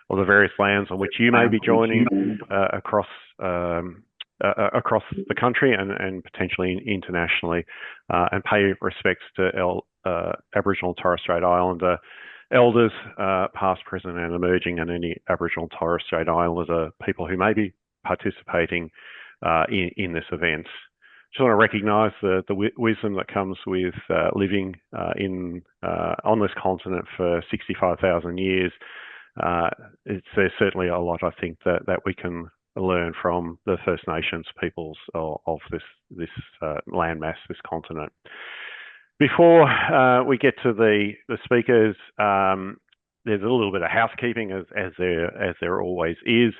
or the various lands on which you may be joining across the country and potentially internationally, and pay respects to Aboriginal and Torres Strait Islander elders, past, present and emerging, and any Aboriginal and Torres Strait Islander people who may be participating in this event. Just want to recognise the wisdom that comes with living on this continent for 65,000 years. There's certainly a lot, I think, that we can learn from the First Nations peoples of this landmass, this continent. Before we get to the speakers, there's a little bit of housekeeping, as there always is.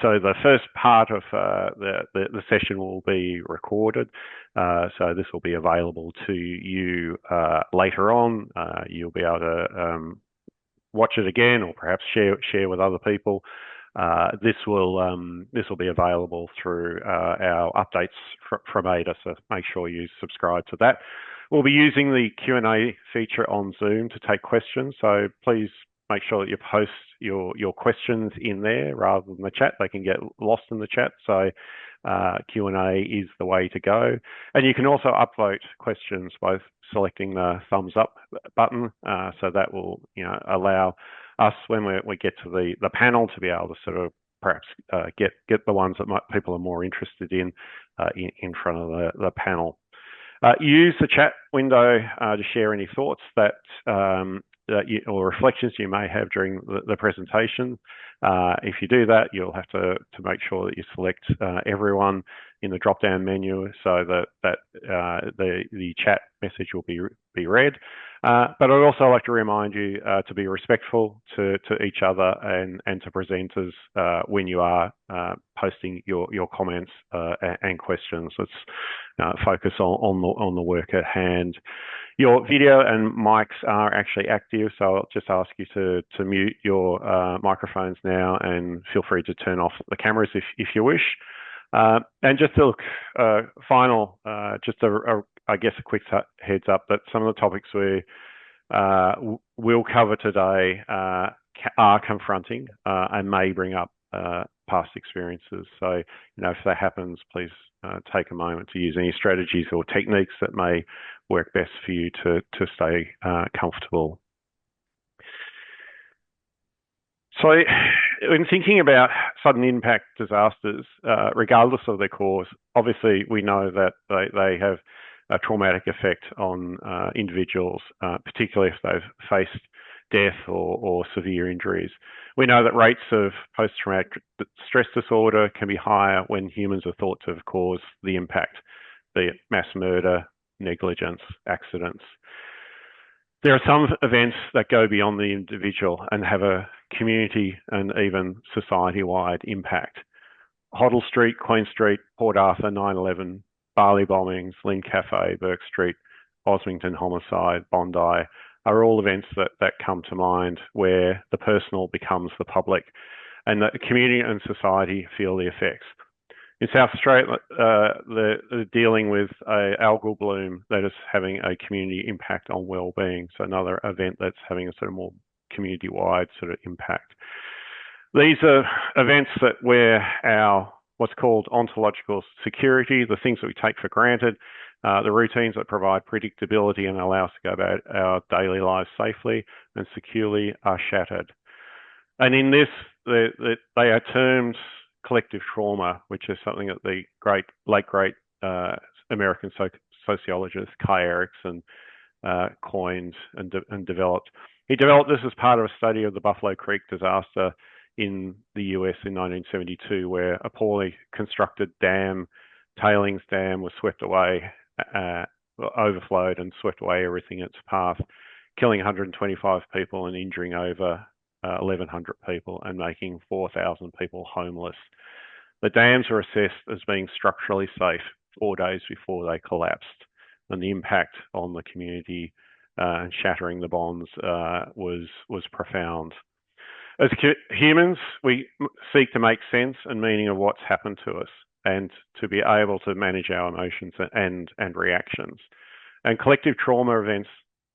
So the first part of the session will be recorded. So this will be available to you later on. You'll be able to watch it again, or perhaps share with other people. This will be available through our updates from ADA, so make sure you subscribe to that. We'll be using the Q&A feature on Zoom to take questions, so please make sure that you post your questions in there rather than the chat. They can get lost in the chat, so Q&A is the way to go. And you can also upvote questions by selecting the thumbs up button, so that will allow us, when we get to the panel, to be able to sort of perhaps get the ones that people are more interested in front of the panel. Use the chat window to share any thoughts or reflections you may have during the presentation. If you do that, you'll have to make sure that you select everyone in the drop-down menu, so that the chat message will be read. But I'd also like to remind you to be respectful to each other and to presenters when you are posting your comments and questions. Let's focus on the work at hand. Your video and mics are actually active, so I'll just ask you to mute your microphones now, and feel free to turn off the cameras if you wish. And just a final, I guess a quick heads up that some of the topics we will cover today are confronting and may bring up past experiences. So, if that happens, please take a moment to use any strategies or techniques that may work best for you to stay comfortable. So, when thinking about sudden impact disasters, regardless of their cause, obviously we know that they have a traumatic effect on individuals, particularly if they've faced death or severe injuries. We know that rates of post-traumatic stress disorder can be higher when humans are thought to have caused the impact, be it mass murder, negligence, accidents. There are some events that go beyond the individual and have a community and even society-wide impact. Hoddle Street, Queen Street, Port Arthur, 9/11, Bali bombings, Lynn Cafe, Burke Street, Osmington homicide, Bondi are all events that come to mind where the personal becomes the public and the community and society feel the effects. In South Australia, they're dealing with an algal bloom that is having a community impact on well-being. So another event that's having a sort of more community-wide sort of impact. These are events that where our what's called ontological security, the things that we take for granted, the routines that provide predictability and allow us to go about our daily lives safely and securely, are shattered. And in this, they are termed collective trauma, which is something that the late great American sociologist Kai Erikson coined and developed. He developed this as part of a study of the Buffalo Creek disaster in the US in 1972, where a poorly constructed tailings dam was swept away, overflowed and swept away everything in its path, killing 125 people and injuring over 1,100 people and making 4,000 people homeless. The dams were assessed as being structurally safe 4 days before they collapsed, and the impact on the community and shattering the bonds was profound. As humans, we seek to make sense and meaning of what's happened to us and to be able to manage our emotions and reactions. And collective trauma events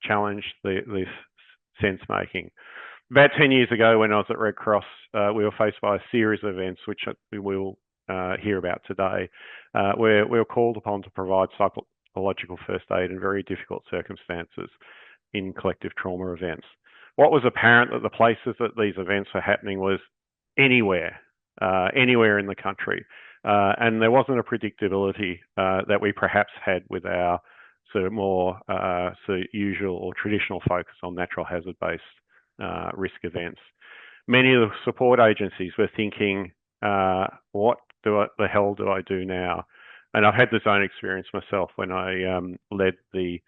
challenge this sense making. About 10 years ago, when I was at Red Cross, we were faced by a series of events, which we will hear about today, where we were called upon to provide psychological first aid in very difficult circumstances in collective trauma events. What was apparent that the places that these events were happening was anywhere, anywhere in the country. And there wasn't a predictability that we perhaps had with our sort of more usual or traditional focus on natural hazard-based risk events. Many of the support agencies were thinking, what the hell do I do now? And I've had this own experience myself when I led the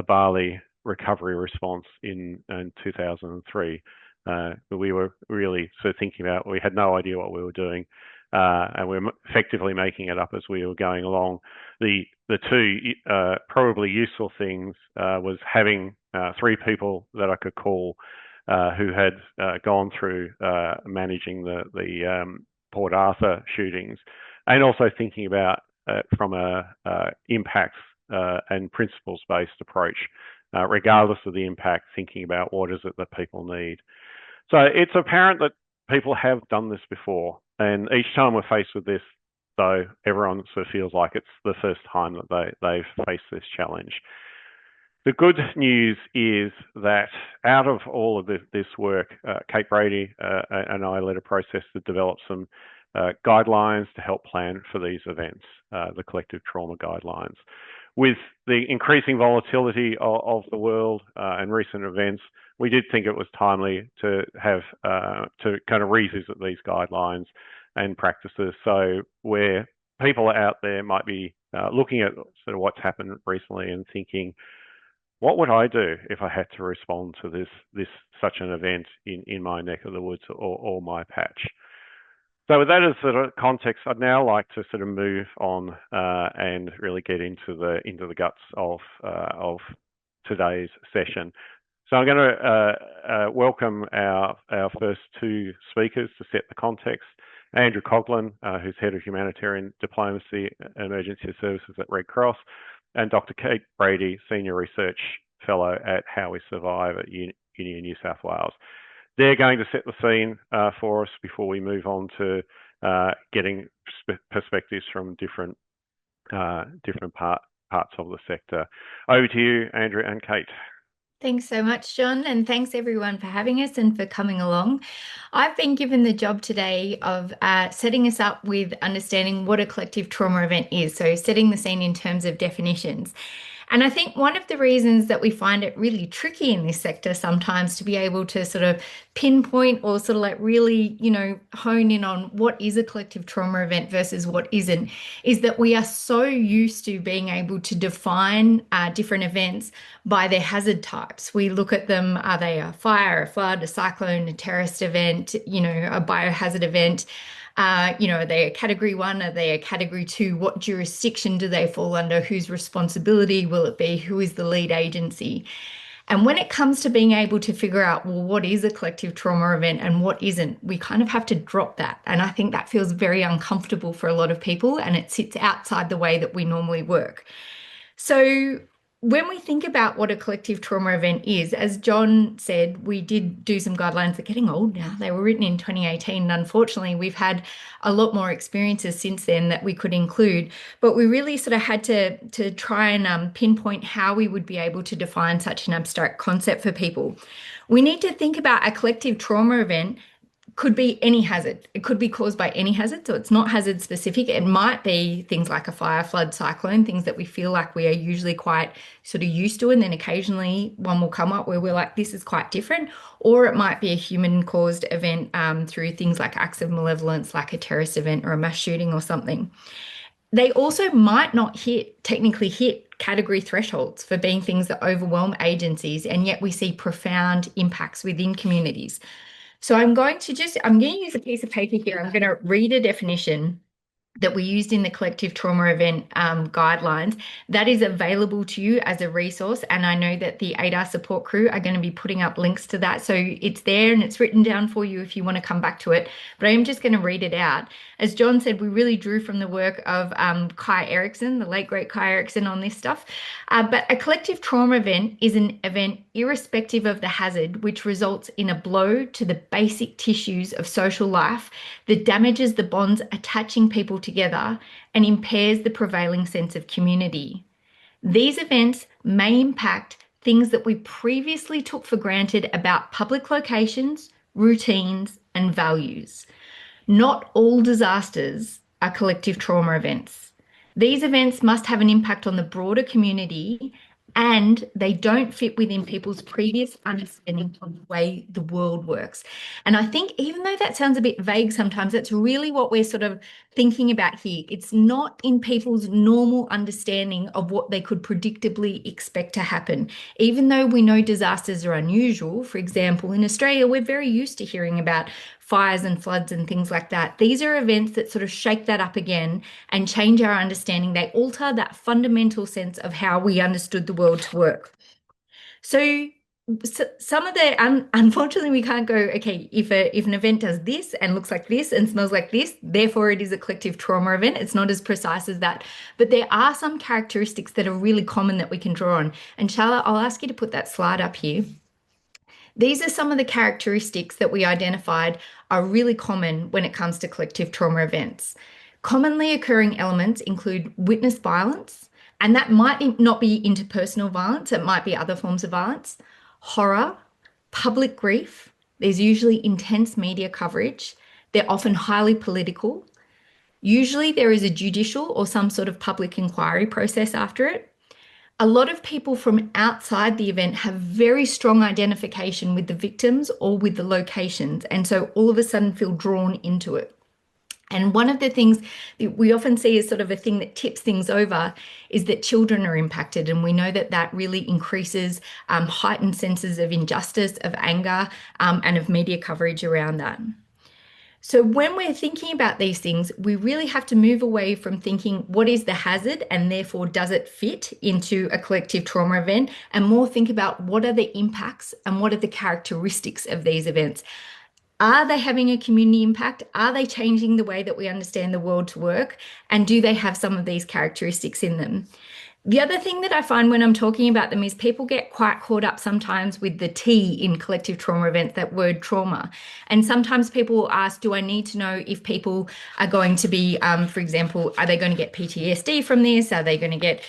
Bali recovery response in 2003. We were really sort of thinking about, we had no idea what we were doing, and we were effectively making it up as we were going along. The two probably useful things was having 3 people that I could call who had gone through managing the Port Arthur shootings, and also thinking about from a impacts and principles-based approach, regardless of the impact, thinking about what is it that people need. So it's apparent that people have done this before, and each time we're faced with this, though, everyone sort of feels like it's the first time that they've faced this challenge. The good news is that out of all of this work, Kate Brady and I led a process to develop some guidelines to help plan for these events, the collective trauma guidelines. With the increasing volatility of the world and recent events, we did think it was timely to have to kind of revisit these guidelines and practices. So where people out there might be looking at sort of what's happened recently and thinking, what would I do if I had to respond to this such an event in my neck of the woods or my patch? So with that as sort of context, I'd now like to sort of move on and really get into the guts of today's session. So I'm going to welcome our first 2 speakers to set the context. Andrew Coghlan, who's Head of Humanitarian Diplomacy and Emergency Services at Red Cross, and Dr. Kate Brady, Senior Research Fellow at How We Survive at Uni of New South Wales. They're going to set the scene for us before we move on to getting perspectives from different parts of the sector. Over to you, Andrew and Kate. Thanks so much, John, and thanks everyone for having us and for coming along. I've been given the job today of setting us up with understanding what a collective trauma event is, so setting the scene in terms of definitions. And I think one of the reasons that we find it really tricky in this sector sometimes to be able to sort of pinpoint or sort of like really, hone in on what is a collective trauma event versus what isn't, is that we are so used to being able to define different events by their hazard types. We look at them, are they a fire, a flood, a cyclone, a terrorist event, a biohazard event? Are they a category 1? Are they a category 2? What jurisdiction do they fall under? Whose responsibility will it be? Who is the lead agency? And when it comes to being able to figure out, well, what is a collective trauma event and what isn't, we kind of have to drop that. And I think that feels very uncomfortable for a lot of people, and it sits outside the way that we normally work. So when we think about what a collective trauma event is, as John said, we did do some guidelines. They're getting old now. They were written in 2018. And unfortunately, we've had a lot more experiences since then that we could include. But we really sort of had to try and pinpoint how we would be able to define such an abstract concept for people. We need to think about a collective trauma event could be any hazard. It could be caused by any hazard. So it's not hazard specific. It might be things like a fire, flood, cyclone, things that we feel like we are usually quite sort of used to. And then occasionally one will come up where we're like, this is quite different. Or it might be a human caused event through things like acts of malevolence, like a terrorist event or a mass shooting or something. They also might not technically hit category thresholds for being things that overwhelm agencies. And yet we see profound impacts within communities. So I'm going to use a piece of paper here. I'm going to read a definition that we used in the collective trauma event guidelines, that is available to you as a resource. And I know that the ADAR support crew are going to be putting up links to that. So it's there and it's written down for you if you want to come back to it. But I am just going to read it out. As John said, we really drew from the work of Kai Erikson, the late great Kai Erikson, on this stuff. But a collective trauma event is an event irrespective of the hazard, which results in a blow to the basic tissues of social life that damages the bonds attaching people together and impairs the prevailing sense of community. These events may impact things that we previously took for granted about public locations, routines, and values. Not all disasters are collective trauma events. These events must have an impact on the broader community, and they don't fit within people's previous understanding of the way the world works. And I think even though that sounds a bit vague sometimes, that's really what we're sort of thinking about here. It's not in people's normal understanding of what they could predictably expect to happen. Even though we know disasters are unusual, for example, in Australia, we're very used to hearing about fires and floods and things like that. These are events that sort of shake that up again and change our understanding. They alter that fundamental sense of how we understood the world to work. So some of the unfortunately we can't go, okay, if an event does this and looks like this and smells like this, therefore it is a collective trauma event. It's not as precise as that. But there are some characteristics that are really common that we can draw on. And Charlotte, I'll ask you to put that slide up here. These are some of the characteristics that we identified are really common when it comes to collective trauma events. Commonly occurring elements include witness violence, and that might not be interpersonal violence, it might be other forms of violence, horror, public grief. There's usually intense media coverage. They're often highly political. Usually there is a judicial or some sort of public inquiry process after it. A lot of people from outside the event have very strong identification with the victims or with the locations, and so all of a sudden feel drawn into it. And one of the things that we often see as sort of a thing that tips things over is that children are impacted. And we know that that really increases heightened senses of injustice, of anger, and of media coverage around that. So when we're thinking about these things, we really have to move away from thinking what is the hazard and therefore does it fit into a collective trauma event, and more think about what are the impacts and what are the characteristics of these events. Are they having a community impact? Are they changing the way that we understand the world to work? And do they have some of these characteristics in them? The other thing that I find when I'm talking about them is people get quite caught up sometimes with the T in collective trauma events, that word trauma. And sometimes people will ask, do I need to know if people are going to be, for example, are they going to get PTSD from this? Are they going to get,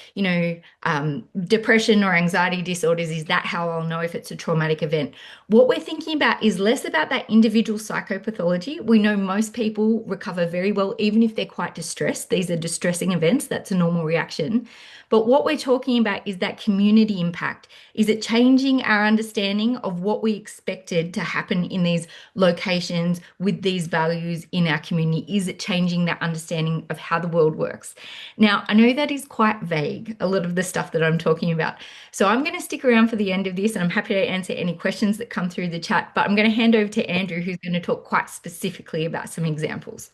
depression or anxiety disorders? Is that how I'll know if it's a traumatic event? What we're thinking about is less about that individual psychopathology. We know most people recover very well, even if they're quite distressed. These are distressing events. That's a normal reaction. But what we're talking about is that community impact. Is it changing our understanding of what we expected to happen in these locations with these values in our community? Is it changing that understanding of how the world works? Now, I know that is quite vague, a lot of the stuff that I'm talking about. So I'm going to stick around for the end of this and I'm happy to answer any questions that come through the chat, but I'm going to hand over to Andrew, who's going to talk quite specifically about some examples.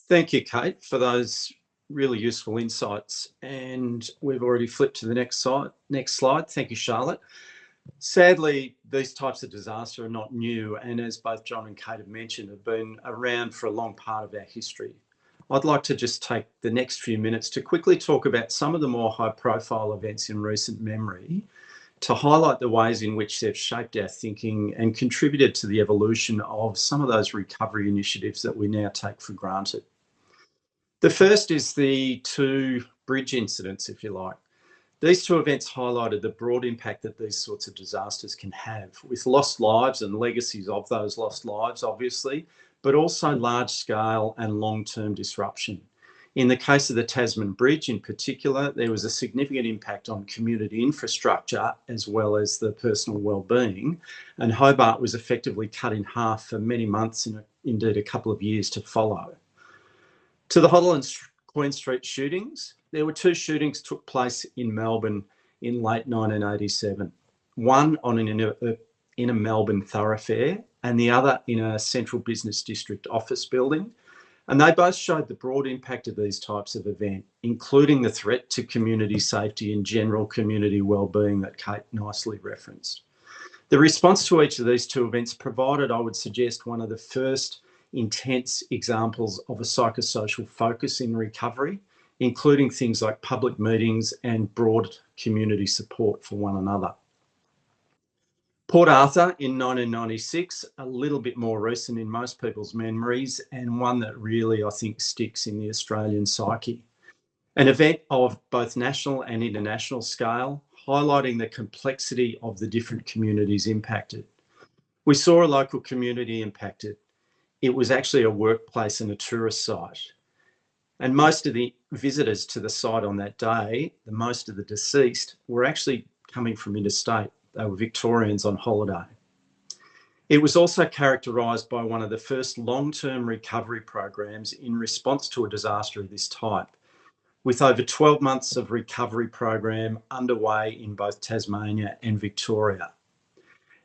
Thank you, Kate, for those really useful insights. And we've already flipped to the next slide. Thank you, Charlotte. Sadly, these types of disaster are not new, and as both John and Kate have mentioned, have been around for a long part of our history. I'd like to just take the next few minutes to quickly talk about some of the more high-profile events in recent memory, to highlight the ways in which they've shaped our thinking and contributed to the evolution of some of those recovery initiatives that we now take for granted. The first is the two bridge incidents, if you like. These two events highlighted the broad impact that these sorts of disasters can have, with lost lives and legacies of those lost lives, obviously, but also large-scale and long-term disruption. In the case of the Tasman Bridge in particular, there was a significant impact on community infrastructure as well as the personal well-being, and Hobart was effectively cut in half for many months and indeed a couple of years to follow. To the Hoddle and Queen Street shootings, there were two shootings took place in Melbourne in late 1987. One on in a Melbourne thoroughfare and the other in a central business district office building. And they both showed the broad impact of these types of event, including the threat to community safety and general community wellbeing that Kate nicely referenced. The response to each of these two events provided, I would suggest, one of the first intense examples of a psychosocial focus in recovery, including things like public meetings and broad community support for one another. Port Arthur in 1996, a little bit more recent in most people's memories, and one that really, I think, sticks in the Australian psyche. An event of both national and international scale, highlighting the complexity of the different communities impacted. We saw a local community impacted. It was actually a workplace and a tourist site. And most of the visitors to the site on that day, most of the deceased, were actually coming from interstate. They were Victorians on holiday. It was also characterised by one of the first long-term recovery programs in response to a disaster of this type, with over 12 months of recovery program underway in both Tasmania and Victoria.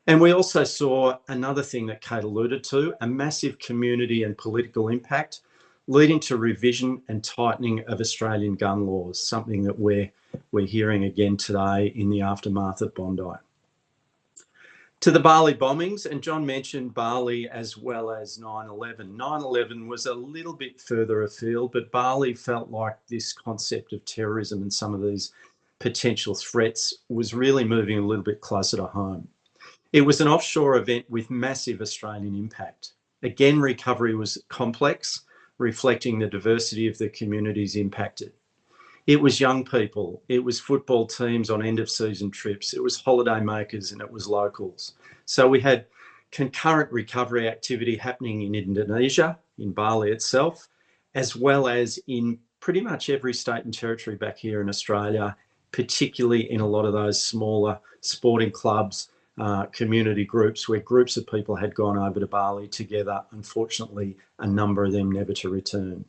And we also saw another thing that Kate alluded to, a massive community and political impact, leading to revision and tightening of Australian gun laws, something that we're hearing again today in the aftermath of Bondi. To the Bali bombings, and John mentioned Bali as well as 9/11. 9/11 was a little bit further afield, but Bali felt like this concept of terrorism and some of these potential threats was really moving a little bit closer to home. It was an offshore event with massive Australian impact. Again, recovery was complex, reflecting the diversity of the communities impacted. It was young people, it was football teams on end of season trips, it was holiday makers, and it was locals. So we had concurrent recovery activity happening in Indonesia, in Bali itself, as well as in pretty much every state and territory back here in Australia, particularly in a lot of those smaller sporting clubs, community groups where groups of people had gone over to Bali together, unfortunately, a number of them never to return.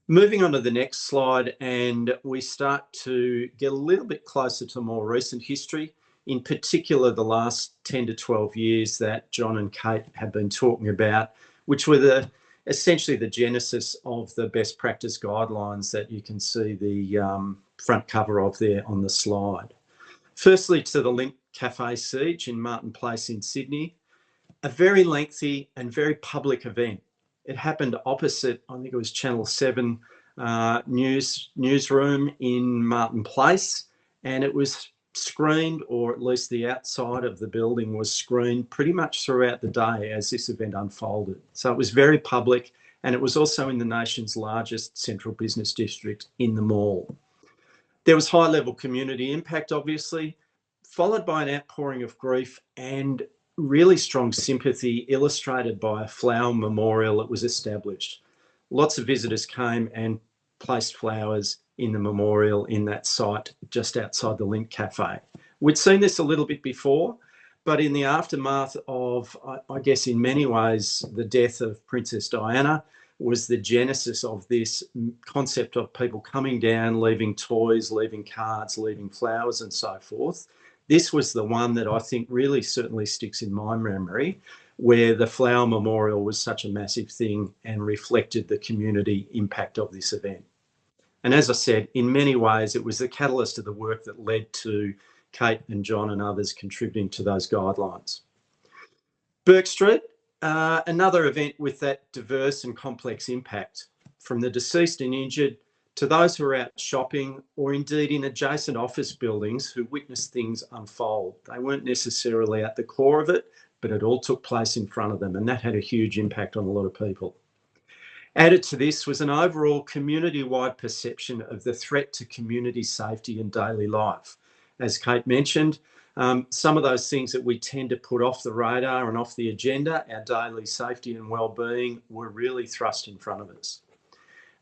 Moving on to the next slide, and we start to get a little bit closer to more recent history, in particular the last 10 to 12 years that John and Kate have been talking about, which were essentially the genesis of the best practice guidelines that you can see the front cover of there on the slide. Firstly, to the Link Cafe siege in Martin Place in Sydney, a very lengthy and very public event. It happened opposite, I think it was Channel 7 newsroom in Martin Place, and it was screened, or at least the outside of the building was screened pretty much throughout the day as this event unfolded. So it was very public, and it was also in the nation's largest central business district in the mall. There was high-level community impact, obviously, followed by an outpouring of grief and really strong sympathy illustrated by a flower memorial that was established. Lots of visitors came and placed flowers in the memorial in that site just outside the Link Cafe. We'd seen this a little bit before, but in the aftermath of, I guess in many ways, the death of Princess Diana was the genesis of this concept of people coming down, leaving toys, leaving cards, leaving flowers and so forth. This was the one that I think really certainly sticks in my memory, where the flower memorial was such a massive thing and reflected the community impact of this event. And as I said, in many ways, it was the catalyst of the work that led to Kate and John and others contributing to those guidelines. Bourke Street, another event with that diverse and complex impact, from the deceased and injured to those who are out shopping or indeed in adjacent office buildings who witnessed things unfold. They weren't necessarily at the core of it, but it all took place in front of them, and that had a huge impact on a lot of people. Added to this was an overall community-wide perception of the threat to community safety and daily life. As Kate mentioned, some of those things that we tend to put off the radar and off the agenda, our daily safety and well-being, were really thrust in front of us.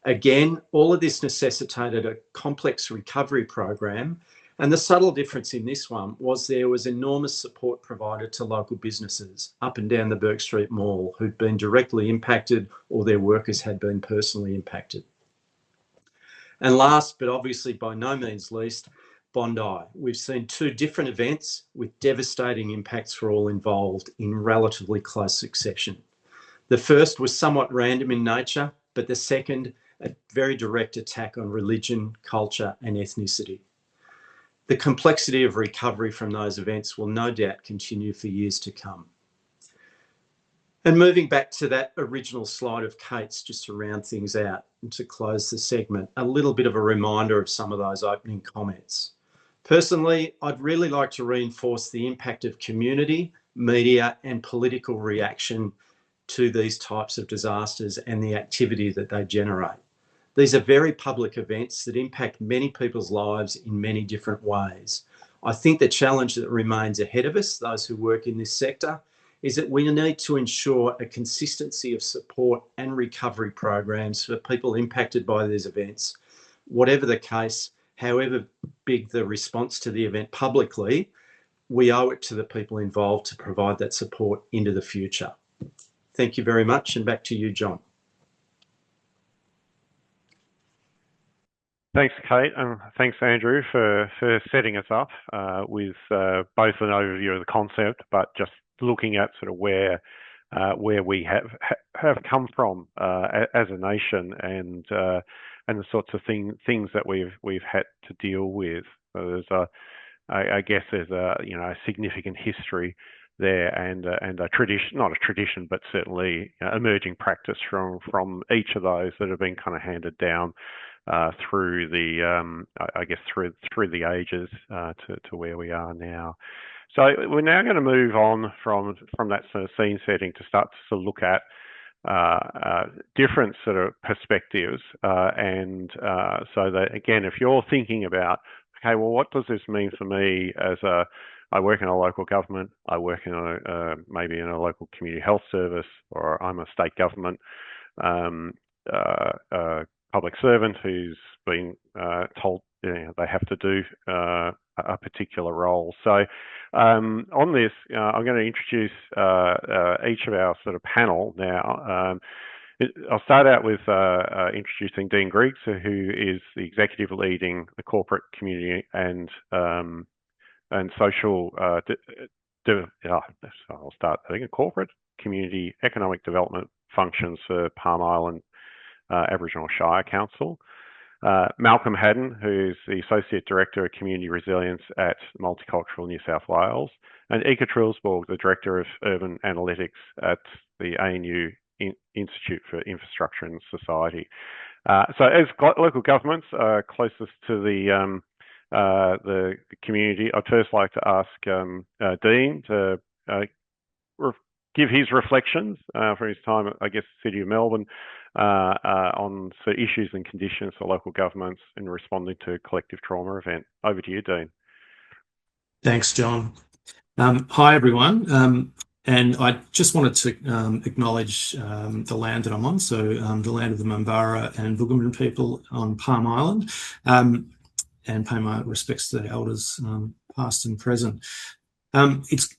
Again, all of this necessitated a complex recovery program, and the subtle difference in this one was there was enormous support provided to local businesses up and down the Bourke Street Mall who'd been directly impacted or their workers had been personally impacted. And last, but obviously by no means least, Bondi. We've seen two different events with devastating impacts for all involved in relatively close succession. The first was somewhat random in nature, but the second, a very direct attack on religion, culture, and ethnicity. The complexity of recovery from those events will no doubt continue for years to come. And moving back to that original slide of Kate's, just to round things out and to close the segment, a little bit of a reminder of some of those opening comments. Personally, I'd really like to reinforce the impact of community, media, and political reaction to these types of disasters and the activity that they generate. These are very public events that impact many people's lives in many different ways. I think the challenge that remains ahead of us, those who work in this sector, is that we need to ensure a consistency of support and recovery programs for people impacted by these events. Whatever the case, however big the response to the event publicly, we owe it to the people involved to provide that support into the future. Thank you very much, and back to you, John. Thanks, Kate, and thanks, Andrew, for setting us up with both an overview of the concept, but just looking at sort of where we have come from as a nation, and the sorts of things that we've had to deal with. So I guess there's a significant history there, and a tradition, not a tradition, but certainly emerging practice from each of those that have been kind of handed down through the through the ages to where we are now. So we're now going to move on from that sort of scene setting to start to sort of look at different sort of perspectives, and so that, again, if you're thinking about, okay, well, what does this mean for me as I work in a local government, I work in maybe in a local community health service, or I'm a state government public servant who's been told they have to do a particular role. So on this, I'm going to introduce each of our sort of panel now. I'll start out with introducing Dean Griggs, who is the executive leading the corporate, community and social. I'll start. I think corporate, community, economic development functions for Palm Island Aboriginal Shire Council. Malcolm Haddon, who's the Associate Director of Community Resilience at Multicultural New South Wales, and Ika Trijsburg, the Director of Urban Analytics at the ANU Institute for Infrastructure and Society. So as local governments are closest to the community, I'd first like to ask Dean to give his reflections from his time at, I guess, the City of Melbourne on issues and conditions for local governments in responding to a collective trauma event. Over to you, Dean. Thanks, John. Hi, everyone. And I just wanted to acknowledge the land that I'm on, so the land of the Mambara and Boogaman people on Palm Island, and pay my respects to the elders past and present.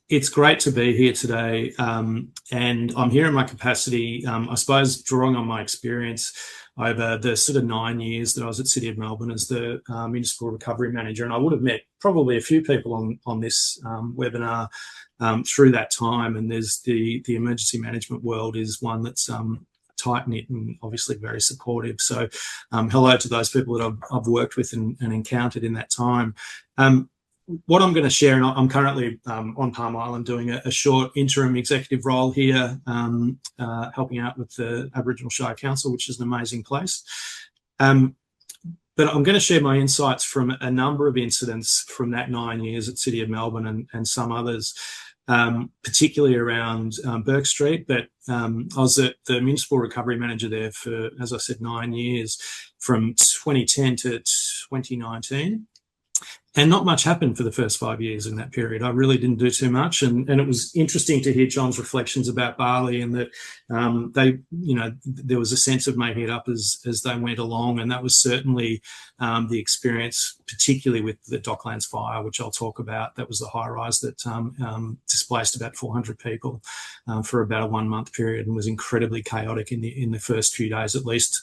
It's great to be here today, and I'm here in my capacity, I suppose, drawing on my experience over the sort of 9 years that I was at City of Melbourne as the Municipal Recovery Manager, and I would have met probably a few people on this webinar through that time. And there's the emergency management world is one that's tight-knit and obviously very supportive. So hello to those people that I've worked with and encountered in that time. What I'm going to share, and I'm currently on Palm Island doing a short interim executive role here, helping out with the Aboriginal Shire Council, which is an amazing place. But I'm going to share my insights from a number of incidents from that 9 years at City of Melbourne and some others, particularly around Burke Street. But I was the Municipal Recovery Manager there for, as I said, 9 years, from 2010 to 2019. And not much happened for the first 5 years in that period. I really didn't do too much. And it was interesting to hear John's reflections about Bali, and that there was a sense of making it up as they went along. And that was certainly the experience, particularly with the Docklands fire, which I'll talk about. That was the high rise that displaced about 400 people for about a 1 month period, and was incredibly chaotic in the first few days, at least.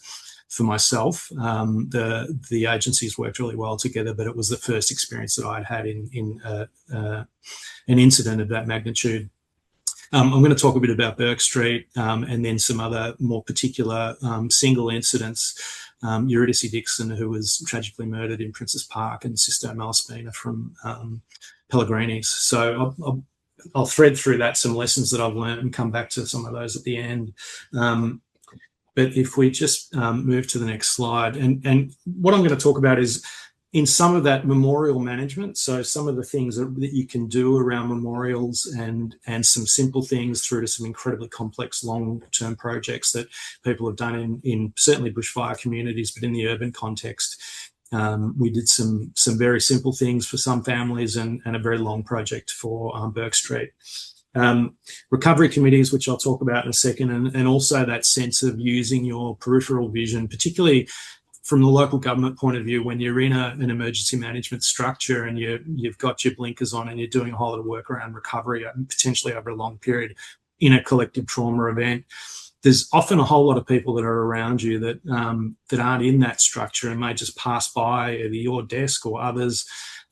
For myself, the agencies worked really well together, but it was the first experience that I'd had in an incident of that magnitude. I'm going to talk a bit about Burke Street and then some other more particular single incidents. Eurydice Dixon, who was tragically murdered in Princes Park, and Sisto Malaspina from Pellegrini's. So I'll thread through that some lessons that I've learned and come back to some of those at the end. But if we just move to the next slide, and what I'm going to talk about is in some of that memorial management, so some of the things that you can do around memorials and some simple things through to some incredibly complex long-term projects that people have done in certainly bushfire communities, but in the urban context. We did some very simple things for some families and a very long project for Burke Street. Recovery committees, which I'll talk about in a second, and also that sense of using your peripheral vision, particularly from the local government point of view, when you're in an emergency management structure and you've got your blinkers on and you're doing a whole lot of work around recovery, potentially over a long period in a collective trauma event, there's often a whole lot of people that are around you that aren't in that structure and may just pass by either your desk or others,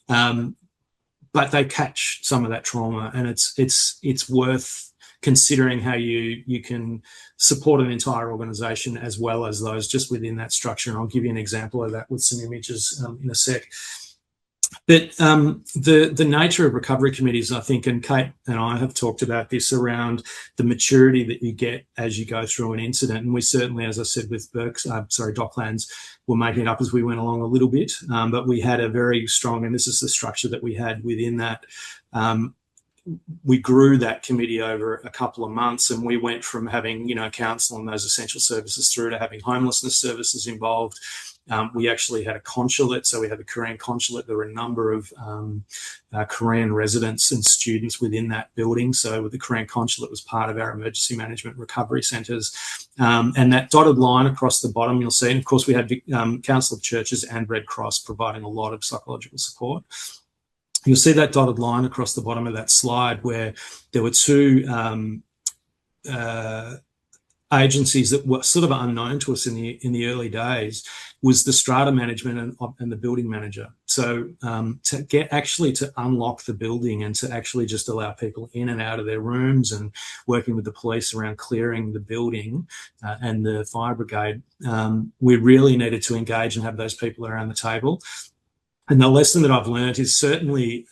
but they catch some of that trauma, and it's worth considering how you can support an entire organisation as well as those just within that structure. And I'll give you an example of that with some images in a sec. But the nature of recovery committees, I think, and Kate and I have talked about this around the maturity that you get as you go through an incident. And we certainly, as I said, with Docklands, were making it up as we went along a little bit. But we had a very strong, and this is the structure that we had within that. We grew that committee over a couple of months, and we went from having, council and those essential services through to having homelessness services involved. We actually had a consulate, so we had a Korean consulate. There were a number of Korean residents and students within that building. So the Korean consulate was part of our emergency management recovery centres. And that dotted line across the bottom, you'll see, and of course we had Council of Churches and Red Cross providing a lot of psychological support. You'll see that dotted line across the bottom of that slide where there were two agencies that were sort of unknown to us in the early days, was the strata management and the building manager. So to unlock the building and to actually just allow people in and out of their rooms, and working with the police around clearing the building and the fire brigade, we really needed to engage and have those people around the table. And the lesson that I've learned is certainly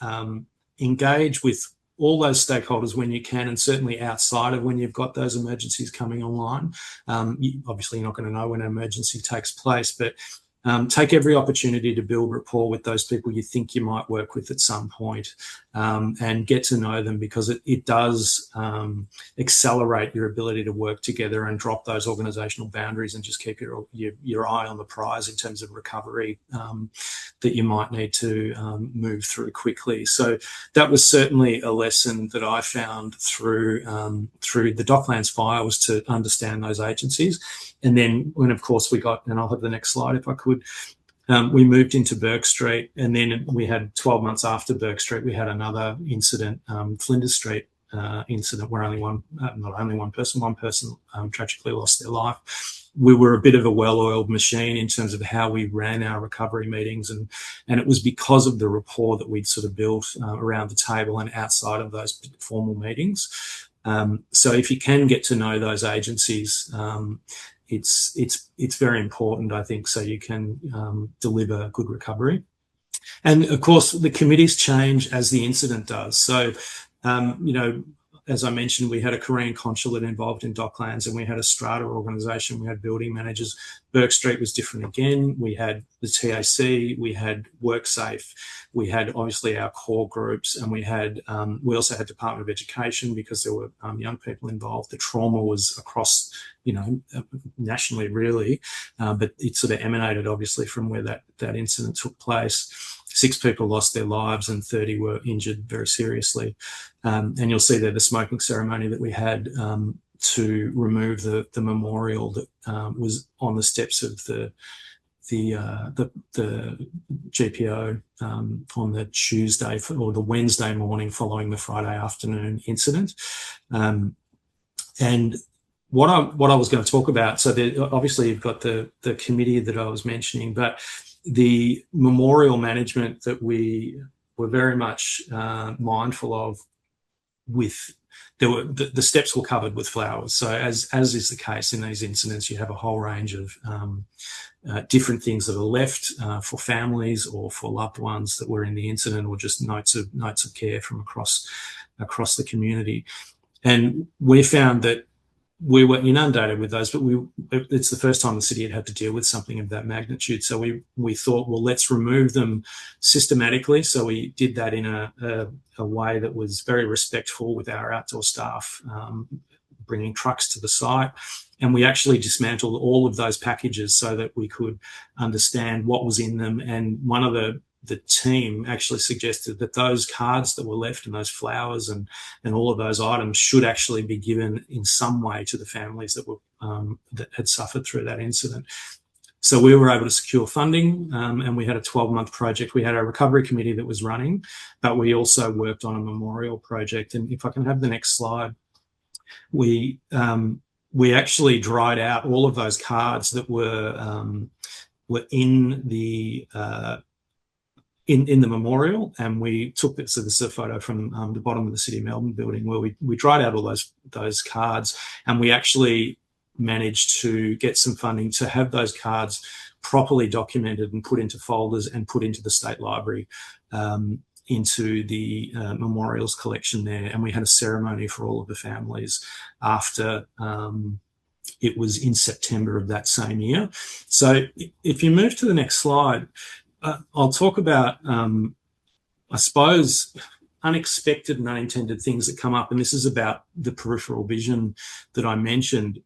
engage with all those stakeholders when you can, and certainly outside of when you've got those emergencies coming online. Obviously, you're not going to know when an emergency takes place, but take every opportunity to build rapport with those people you think you might work with at some point, and get to know them, because it does accelerate your ability to work together and drop those organisational boundaries and just keep your eye on the prize in terms of recovery that you might need to move through quickly. So that was certainly a lesson that I found through the Docklands fire, was to understand those agencies. And then when, of course, we got, and I'll have the next slide if I could, we moved into Burke Street, and then we had 12 months after Burke Street, we had another incident, Flinders Street incident, where one person tragically lost their life. We were a bit of a well-oiled machine in terms of how we ran our recovery meetings, and it was because of the rapport that we'd sort of built around the table and outside of those formal meetings. So if you can get to know those agencies, it's very important, I think, so you can deliver good recovery. And of course, the committees change as the incident does. So, as I mentioned, we had a Korean consulate involved in Docklands, and we had a strata organisation. We had building managers. Burke Street was different again. We had the TAC, we had WorkSafe, we had obviously our core groups, and we also had Department of Education, because there were young people involved. The trauma was across, nationally really, but it sort of emanated obviously from where that incident took place. 6 people lost their lives and 30 were injured very seriously. And you'll see there the smoking ceremony that we had to remove the memorial that was on the steps of the GPO on the Tuesday or the Wednesday morning following the Friday afternoon incident. And what I was going to talk about, so obviously you've got the committee that I was mentioning, but the memorial management that we were very much mindful of with the steps were covered with flowers. So as is the case in these incidents, you have a whole range of different things that are left for families or for loved ones that were in the incident, or just notes of care from across the community. And we found that we were inundated with those, but it's the first time the city had to deal with something of that magnitude. So we thought, well, let's remove them systematically. So we did that in a way that was very respectful with our outdoor staff, bringing trucks to the site. And we actually dismantled all of those packages so that we could understand what was in them. And one of the team actually suggested that those cards that were left and those flowers and all of those items should actually be given in some way to the families that were that had suffered through that incident. So we were able to secure funding, and we had a 12-month project. We had a recovery committee that was running, but we also worked on a memorial project. And if I can have the next slide, we actually dried out all of those cards that were in the in the memorial, and we took this. So this is a photo from the bottom of the City of Melbourne building, where we dried out all those cards, and we actually managed to get some funding to have those cards properly documented and put into folders and put into the State Library, into the memorials collection there. And we had a ceremony for all of the families after it was in September of that same year. So if you move to the next slide, I'll talk about, I suppose, unexpected and unintended things that come up. And this is about the peripheral vision that I mentioned.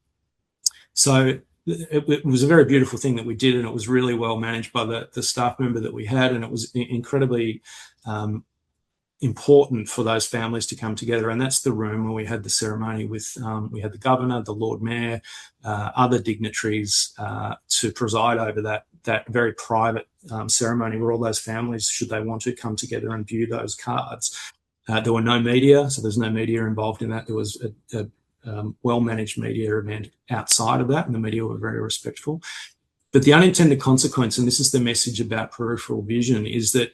So it was a very beautiful thing that we did, and it was really well managed by the staff member that we had, and it was incredibly important for those families to come together. And that's the room where we had the ceremony with, we had the Governor, the Lord Mayor, other dignitaries to preside over that very private ceremony, where all those families, should they want to, come together and view those cards. There were no media, so there's no media involved in that. There was a well-managed media event outside of that, and the media were very respectful. But the unintended consequence, and this is the message about peripheral vision, is that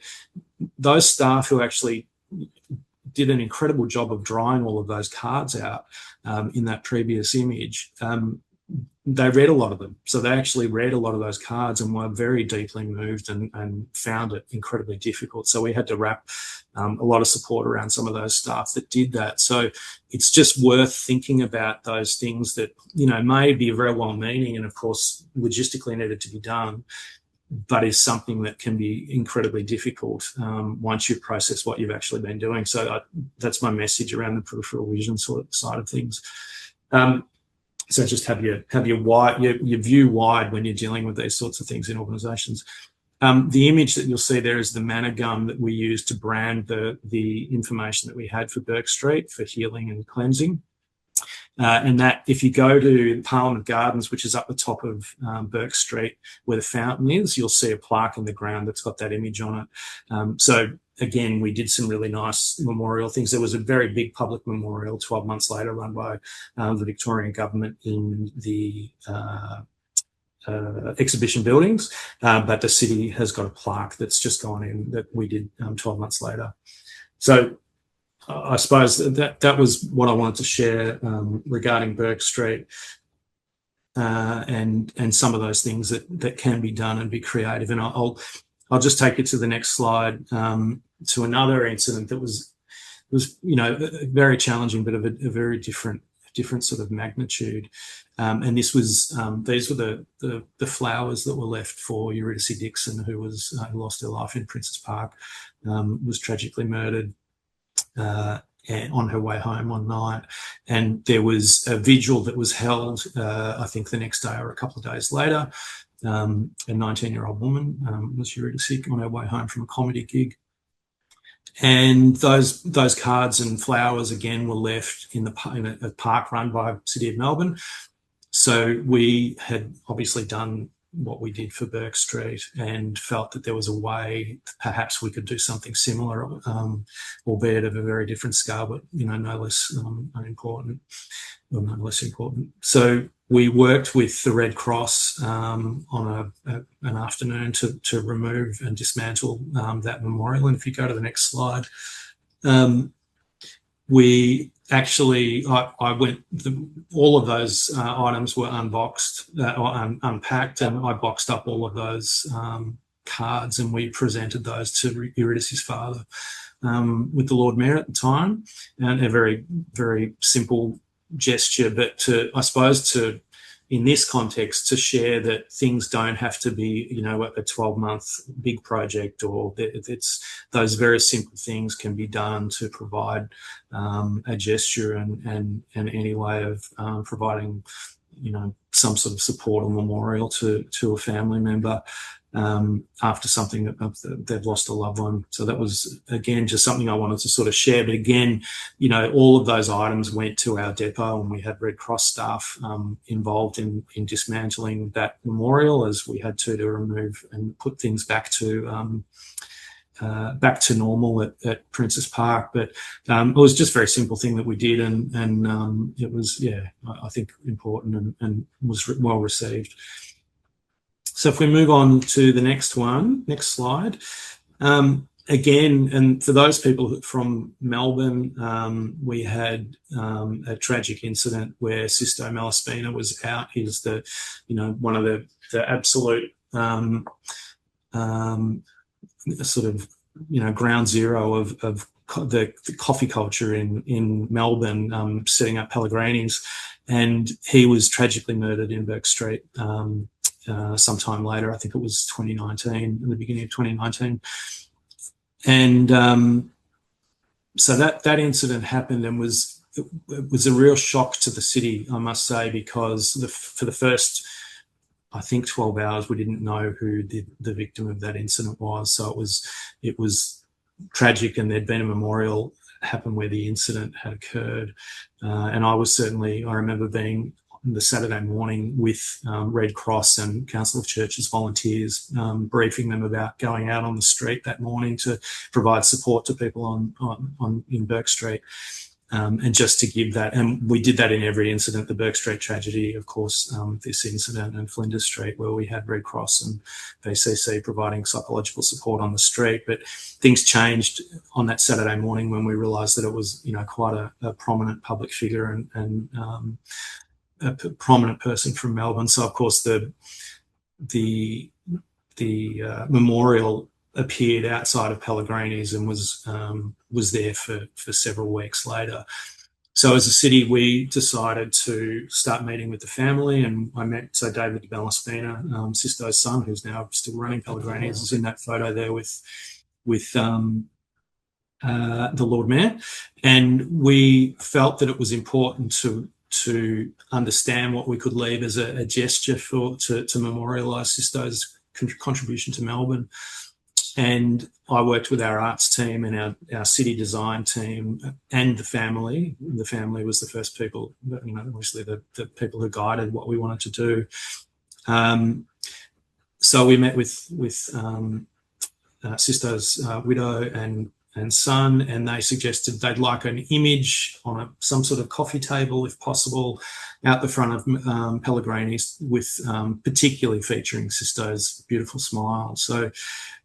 those staff who actually did an incredible job of drawing all of those cards out in that previous image, they read a lot of them. So they actually read a lot of those cards and were very deeply moved and found it incredibly difficult. So we had to wrap a lot of support around some of those staff that did that. So it's just worth thinking about those things that, you know, may be very well-meaning and, of course, logistically needed to be done, but is something that can be incredibly difficult once you've processed what you've actually been doing. So that's my message around the peripheral vision side of things. So just have your view wide when you're dealing with these sorts of things in organisations. The image that you'll see there is the manna gum that we used to brand the information that we had for Burke Street for healing and cleansing. And that, if you go to Parliament Gardens, which is up the top of Burke Street where the fountain is, you'll see a plaque in the ground that's got that image on it. So again, we did some really nice memorial things. There was a very big public memorial 12 months later run by the Victorian government in the exhibition buildings, but the city has got a plaque that's just gone in that we did 12 months later. So I suppose that was what I wanted to share regarding Burke Street and some of those things that can be done and be creative. And I'll just take you to the next slide, to another incident that was you know, very challenging, but of a very different sort of magnitude. And this was these were the flowers that were left for Eurydice Dixon, who lost her life in Princes Park, was tragically murdered on her way home one night. And there was a vigil that was held, I think the next day or a couple of days later. A 19-year-old woman was Eurydice on her way home from a comedy gig. And those cards and flowers again were left in a park run by City of Melbourne. So we had obviously done what we did for Burke Street and felt that there was a way perhaps we could do something similar, albeit of a very different scale, but, you know, no less unimportant or no less important. So we worked with the Red Cross on an afternoon to remove and dismantle that memorial. And if you go to the next slide, we actually, I went. All of those items were unboxed or unpacked, and I boxed up all of those cards, and we presented those to Eurydice's father with the Lord Mayor at the time, and a very, very simple gesture, but I suppose in this context, to share that things don't have to be, a 12-month big project, or it's those very simple things can be done to provide a gesture and any way of providing, some sort of support or memorial to a family member after something that they've lost a loved one. So that was, again, just something I wanted to sort of share. But again, all of those items went to our depot, and we had Red Cross staff involved in dismantling that memorial, as we had to remove and put things back to normal at Princess Park. But it was just a very simple thing that we did, and it was, I think, important and was well received. So if we move on to the next slide. Again, and for those people from Melbourne, we had a tragic incident where Sisto Malaspina was out. He was one of the absolute sort of, ground zero of the coffee culture in Melbourne, setting up Pellegrini's, and he was tragically murdered in Burke Street sometime later. I think it was 2019, in the beginning of 2019. And so that incident happened, and it was a real shock to the city, I must say, because for the first, I think, 12 hours, we didn't know who the victim of that incident was. So it was tragic, and there'd been a memorial happen where the incident had occurred. And I remember being the Saturday morning with Red Cross and Council of Churches volunteers, briefing them about going out on the street that morning to provide support to people in Burke Street. And just to give that, and we did that in every incident, the Burke Street tragedy, of course, this incident, and Flinders Street, where we had Red Cross and VCC providing psychological support on the street. But things changed on that Saturday morning when we realised that it was, quite a prominent public figure and a prominent person from Melbourne. So, of course, the memorial appeared outside of Pellegrini's and was there for several weeks later. So as a city, we decided to start meeting with the family, and I met David Malaspina, Sisto's son, who's now still running Pellegrini's, is in that photo there with the Lord Mayor. And we felt that it was important to understand what we could leave as a gesture to memorialise Sisto's contribution to Melbourne. And I worked with our arts team and our city design team and the family. The family was the first people, obviously the people who guided what we wanted to do. So we met with Sisto's widow and son, and they suggested they'd like an image on some sort of coffee table, if possible, out the front of Pellegrini's, with particularly featuring Sisto's beautiful smile. So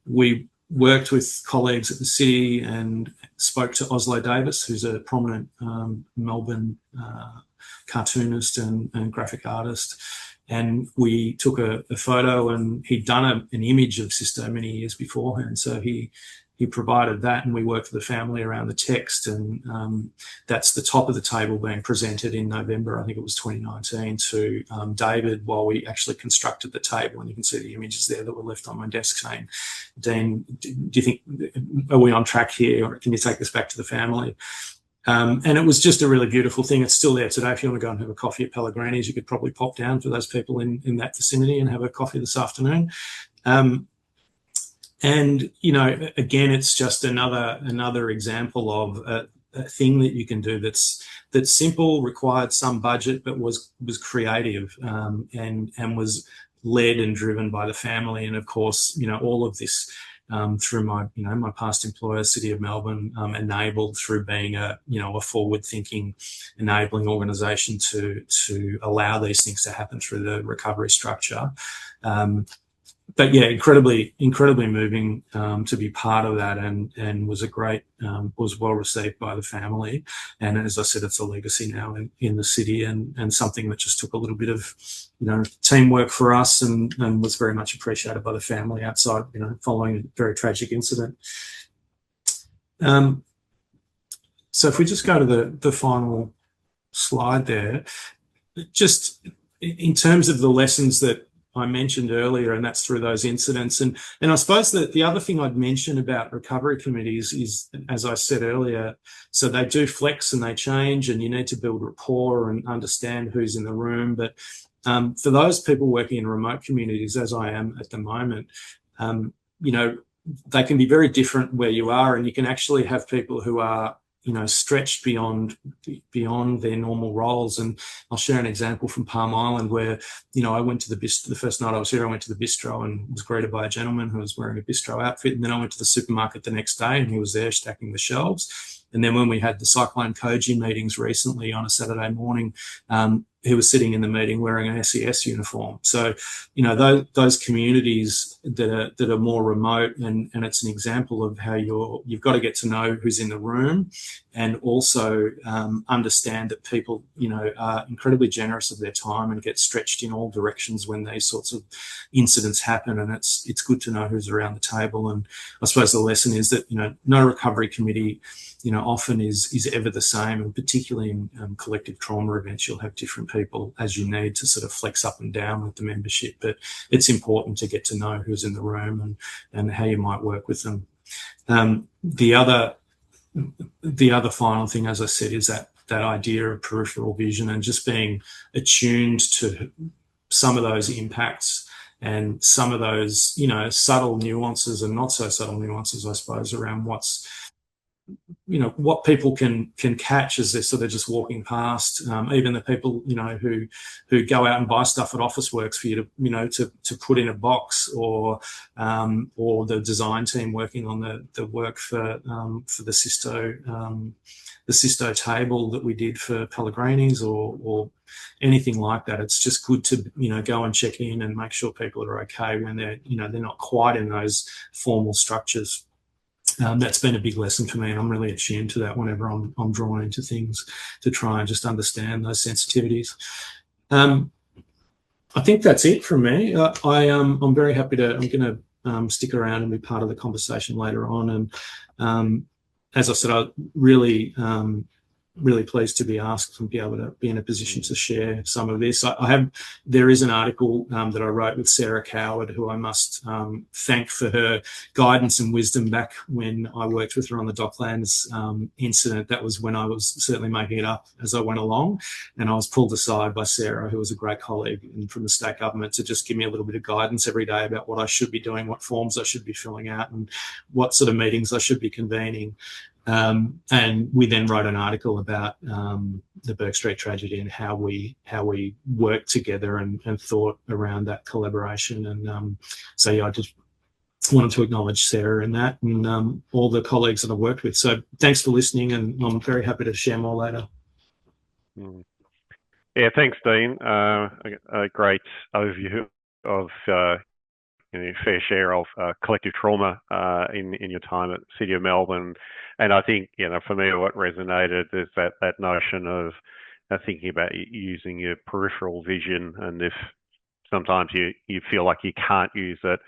we worked with colleagues at the city and spoke to Oslo Davis, who's a prominent Melbourne cartoonist and graphic artist. And we took a photo, and he'd done an image of Sisto many years beforehand. So he provided that, and we worked with the family around the text, and that's the top of the table being presented in November, I think it was 2019, to David, while we actually constructed the table. And you can see the images there that were left on my desk saying, "Dean, do you think, are we on track here, or can you take this back to the family?" And it was just a really beautiful thing. It's still there today. If you want to go and have a coffee at Pellegrini's, you could probably pop down for those people in that vicinity and have a coffee this afternoon. And, again, it's just another example of a thing that you can do that's simple, required some budget, but was creative, and was led and driven by the family. And of course, all of this through my past employer, City of Melbourne, enabled through being a forward-thinking, enabling organisation to allow these things to happen through the recovery structure. but yeah, incredibly moving to be part of that, and was a great, was well received by the family. And as I said, it's a legacy now in the city, and something that just took a little bit of, teamwork for us, and was very much appreciated by the family outside, following a very tragic incident. So if we just go to the final slide there, just in terms of the lessons that I mentioned earlier, and that's through those incidents. And I suppose that the other thing I'd mention about recovery committees is, as I said earlier, so they do flex and they change, and you need to build rapport and understand who's in the room. But for those people working in remote communities, as I am at the moment, they can be very different where you are, and you can actually have people who are stretched beyond their normal roles. And I'll share an example from Palm Island where, I went to the bistro. The first night I was here, I went to the bistro and was greeted by a gentleman who was wearing a bistro outfit. And then I went to the supermarket the next day and he was there stacking the shelves. And then when we had the Cyclone Koji meetings recently on a Saturday morning, he was sitting in the meeting wearing an SES uniform. So, those communities that are more remote, and it's an example of how you've got to get to know who's in the room, and also understand that people, are incredibly generous of their time and get stretched in all directions when these sorts of incidents happen. And it's good to know who's around the table. And I suppose the lesson is that, no recovery committee, often is ever the same, and particularly in collective trauma events, you'll have different people as you need to sort of flex up and down with the membership. But it's important to get to know who's in the room and how you might work with them. The other final thing, as I said, is that idea of peripheral vision and just being attuned to some of those impacts and some of those, subtle nuances and not so subtle nuances, I suppose, around what people can catch as they're sort of just walking past. Even the people, who go out and buy stuff at Officeworks for you to, to put in a box, or the design team working on the work for the Sisto table that we did for Pellegrini's, or anything like that. It's just good to, go and check in and make sure people are okay when they're not quite in those formal structures. That's been a big lesson for me, and I'm really attuned to that whenever I'm drawn into things, to try and just understand those sensitivities. I think that's it from me. I'm very happy I'm going to stick around and be part of the conversation later on. And as I said, I really pleased to be asked and be able to be in a position to share some of this. There is an article that I wrote with Sarah Coward, who I must thank for her guidance and wisdom back when I worked with her on the Docklands incident. That was when I was certainly making it up as I went along, and I was pulled aside by Sarah, who was a great colleague and from the state government, to just give me a little bit of guidance every day about what I should be doing, what forms I should be filling out, and what sort of meetings I should be convening. And we then wrote an article about the Burke Street tragedy and how we worked together and thought around that collaboration. And so yeah, I just wanted to acknowledge Sarah in that, and all the colleagues that I've worked with. So thanks for listening, and I'm very happy to share more later. Yeah, thanks, Dean. A great overview of fair share of collective trauma in your time at City of Melbourne. And I think, for me, what resonated is that notion of thinking about using your peripheral vision. And if sometimes you feel like you can't use it,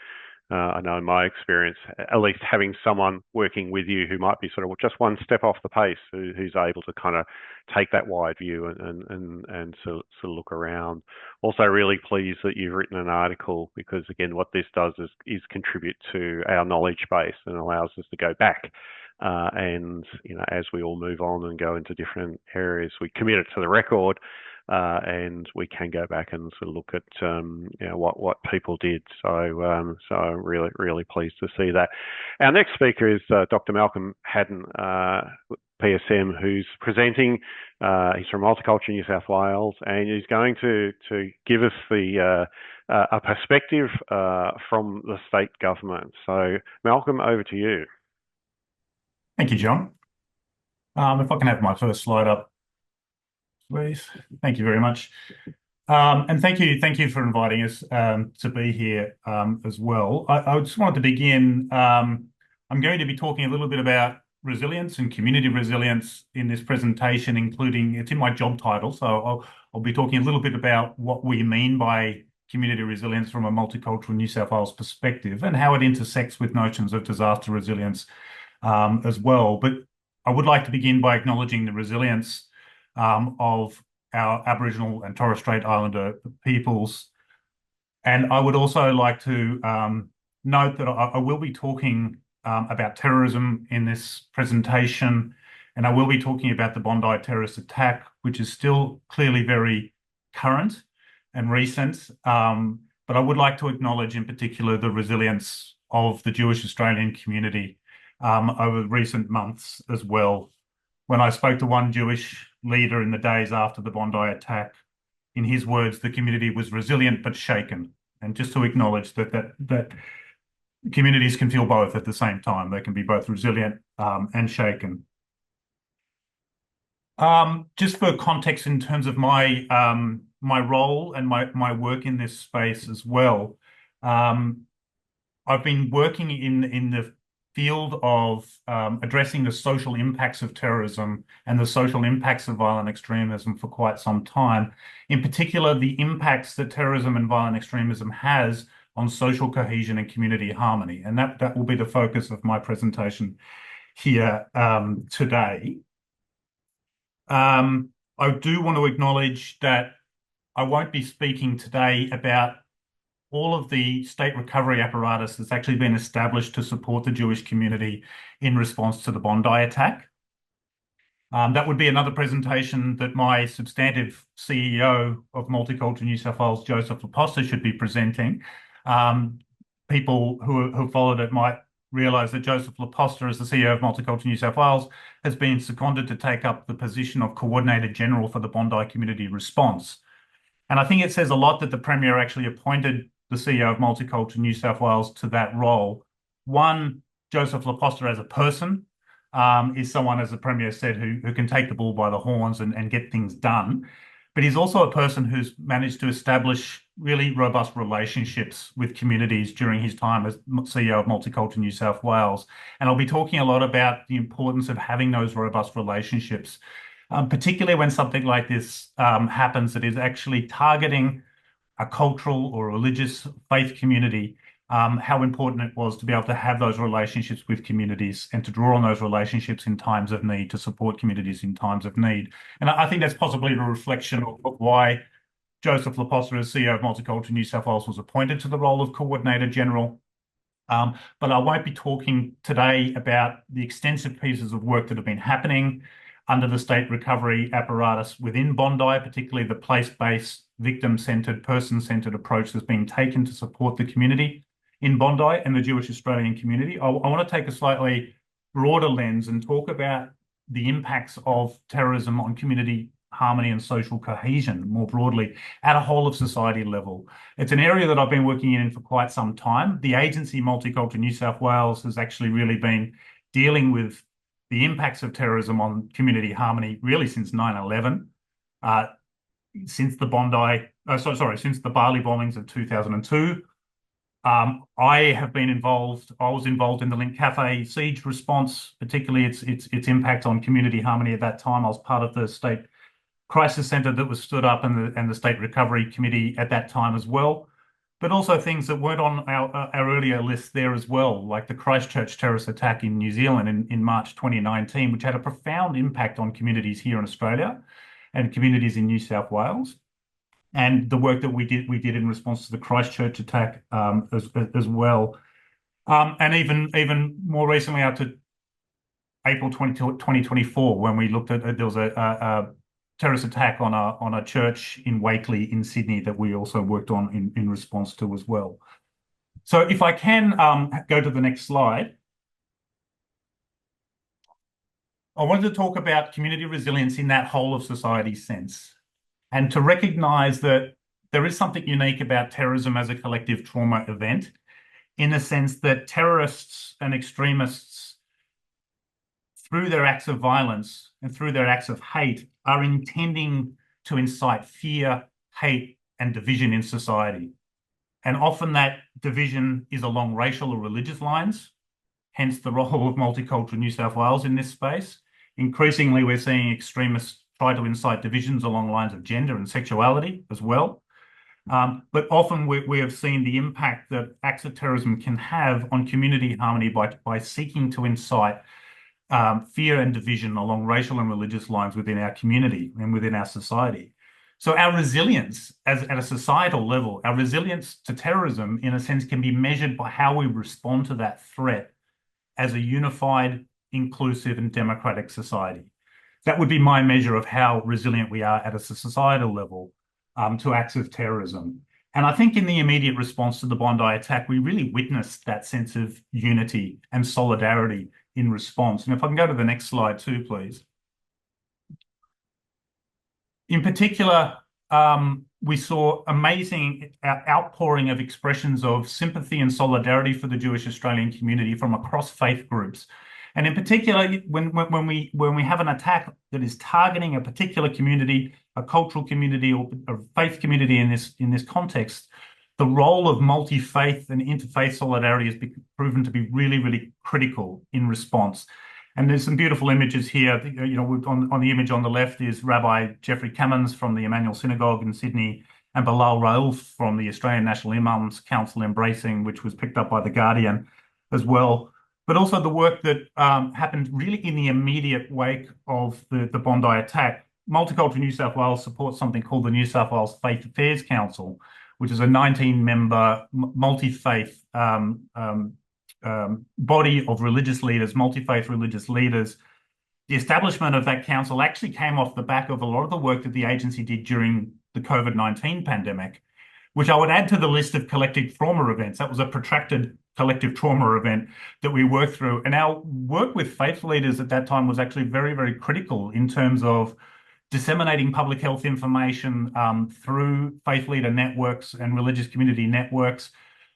I know in my experience, at least having someone working with you who might be sort of just one step off the pace, who's able to kind of take that wide view and sort of look around. Also really pleased that you've written an article, because again, what this does is contribute to our knowledge base and allows us to go back. And as we all move on and go into different areas, we commit it to the record, and we can go back and sort of look at what people did. So I'm really pleased to see that. Our next speaker is Dr. Malcolm Haddon, PSM, who's presenting. He's from Multicultural New South Wales, and he's going to give us a perspective from the state government. So Malcolm, over to you. Thank you, John. If I can have my first slide up, please. Thank you very much. And thank you for inviting us to be here as well. I just wanted to begin. I'm going to be talking a little bit about resilience and community resilience in this presentation, including it's in my job title. So I'll be talking a little bit about what we mean by community resilience from a multicultural New South Wales perspective and how it intersects with notions of disaster resilience as well. But I would like to begin by acknowledging the resilience of our Aboriginal and Torres Strait Islander peoples. And I would also like to note that I will be talking about terrorism in this presentation, and I will be talking about the Bondi terrorist attack, which is still clearly very current and recent. But I would like to acknowledge in particular the resilience of the Jewish Australian community over recent months as well. When I spoke to one Jewish leader in the days after the Bondi attack, in his words, the community was resilient but shaken. And just to acknowledge that communities can feel both at the same time. They can be both resilient and shaken. Just for context in terms of my my role and my work in this space as well, I've been working in the field of addressing the social impacts of terrorism and the social impacts of violent extremism for quite some time. In particular, the impacts that terrorism and violent extremism has on social cohesion and community harmony. And that will be the focus of my presentation here today. I do want to acknowledge that I won't be speaking today about all of the state recovery apparatus that's actually been established to support the Jewish community in response to the Bondi attack. That would be another presentation that my substantive CEO of Multicultural New South Wales, Joseph Laposta, should be presenting. People who followed it might realise that Joseph Laposta, as the CEO of Multicultural New South Wales, has been seconded to take up the position of Coordinator General for the Bondi Community Response. And I think it says a lot that the Premier actually appointed the CEO of Multicultural New South Wales to that role. One, Joseph Laposta as a person is someone, as the Premier said, who can take the bull by the horns and get things done. But he's also a person who's managed to establish really robust relationships with communities during his time as CEO of Multicultural New South Wales. And I'll be talking a lot about the importance of having those robust relationships, particularly when something like this happens that is actually targeting a cultural or religious faith community, how important it was to be able to have those relationships with communities and to draw on those relationships in times of need, to support communities in times of need. And I think that's possibly a reflection of why Joseph Laposta, as CEO of Multicultural New South Wales, was appointed to the role of Coordinator General. But I won't be talking today about the extensive pieces of work that have been happening under the state recovery apparatus within Bondi, particularly the place-based, victim-centred, person-centred approach that's being taken to support the community in Bondi and the Jewish Australian community. I want to take a slightly broader lens and talk about the impacts of terrorism on community harmony and social cohesion more broadly at a whole of society level. It's an area that I've been working in for quite some time. The agency Multicultural New South Wales has actually really been dealing with the impacts of terrorism on community harmony really since 9/11, since the since the Bali bombings of 2002. I was involved in the Link Cafe siege response, particularly its impact on community harmony at that time. I was part of the state crisis centre that was stood up and the state recovery committee at that time as well. But also things that weren't on our earlier list there as well, like the Christchurch terrorist attack in New Zealand in March 2019, which had a profound impact on communities here in Australia and communities in New South Wales. And the work that we did in response to the Christchurch attack as well. And even more recently out to April 2024, when we looked at, there was a terrorist attack on a church in Wakeley in Sydney that we also worked on in response to as well. So if I can go to the next slide. I wanted to talk about community resilience in that whole of society sense, and to recognise that there is something unique about terrorism as a collective trauma event, in the sense that terrorists and extremists, through their acts of violence and through their acts of hate, are intending to incite fear, hate, and division in society. And often that division is along racial or religious lines, hence the role of Multicultural New South Wales in this space. Increasingly, we're seeing extremists try to incite divisions along lines of gender and sexuality as well. But often we have seen the impact that acts of terrorism can have on community harmony by seeking to incite fear and division along racial and religious lines within our community and within our society. So our resilience at a societal level, our resilience to terrorism, in a sense, can be measured by how we respond to that threat as a unified, inclusive, and democratic society. That would be my measure of how resilient we are at a societal level to acts of terrorism. And I think in the immediate response to the Bondi attack, we really witnessed that sense of unity and solidarity in response. And if I can go to the next slide too, please. In particular, we saw amazing outpouring of expressions of sympathy and solidarity for the Jewish Australian community from across faith groups. And in particular, when we have an attack that is targeting a particular community, a cultural community or a faith community in this context, the role of multi-faith and interfaith solidarity has been proven to be really, really critical in response. And there's some beautiful images here. You know, on the image on the left is Rabbi Jeffrey Cummins from the Emmanuel Synagogue in Sydney, and Bilal Raouf from the Australian National Imams Council Embracing, which was picked up by The Guardian as well. But also the work that happened really in the immediate wake of the Bondi attack. Multicultural New South Wales supports something called the New South Wales Faith Affairs Council, which is a 19-member multi-faith body of religious leaders, multi-faith religious leaders. The establishment of that council actually came off the back of a lot of the work that the agency did during the COVID-19 pandemic, which I would add to the list of collective trauma events. That was a protracted collective trauma event that we worked through. And our work with faith leaders at that time was actually very, very critical in terms of disseminating public health information through faith leader networks and religious community networks,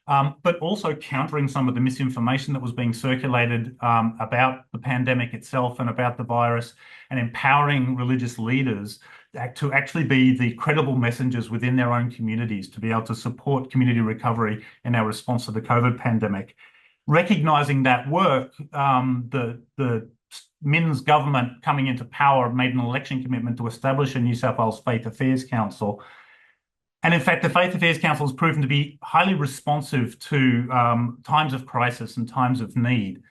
but also countering some of the misinformation that was being circulated about the pandemic itself and about the virus, and empowering religious leaders to actually be the credible messengers within their own communities to be able to support community recovery in our response to the COVID pandemic. Recognizing that work, the Min's government coming into power made an election commitment to establish a New South Wales Faith Affairs Council. And in fact, the Faith Affairs Council has proven to be highly responsive to times of crisis and times of need.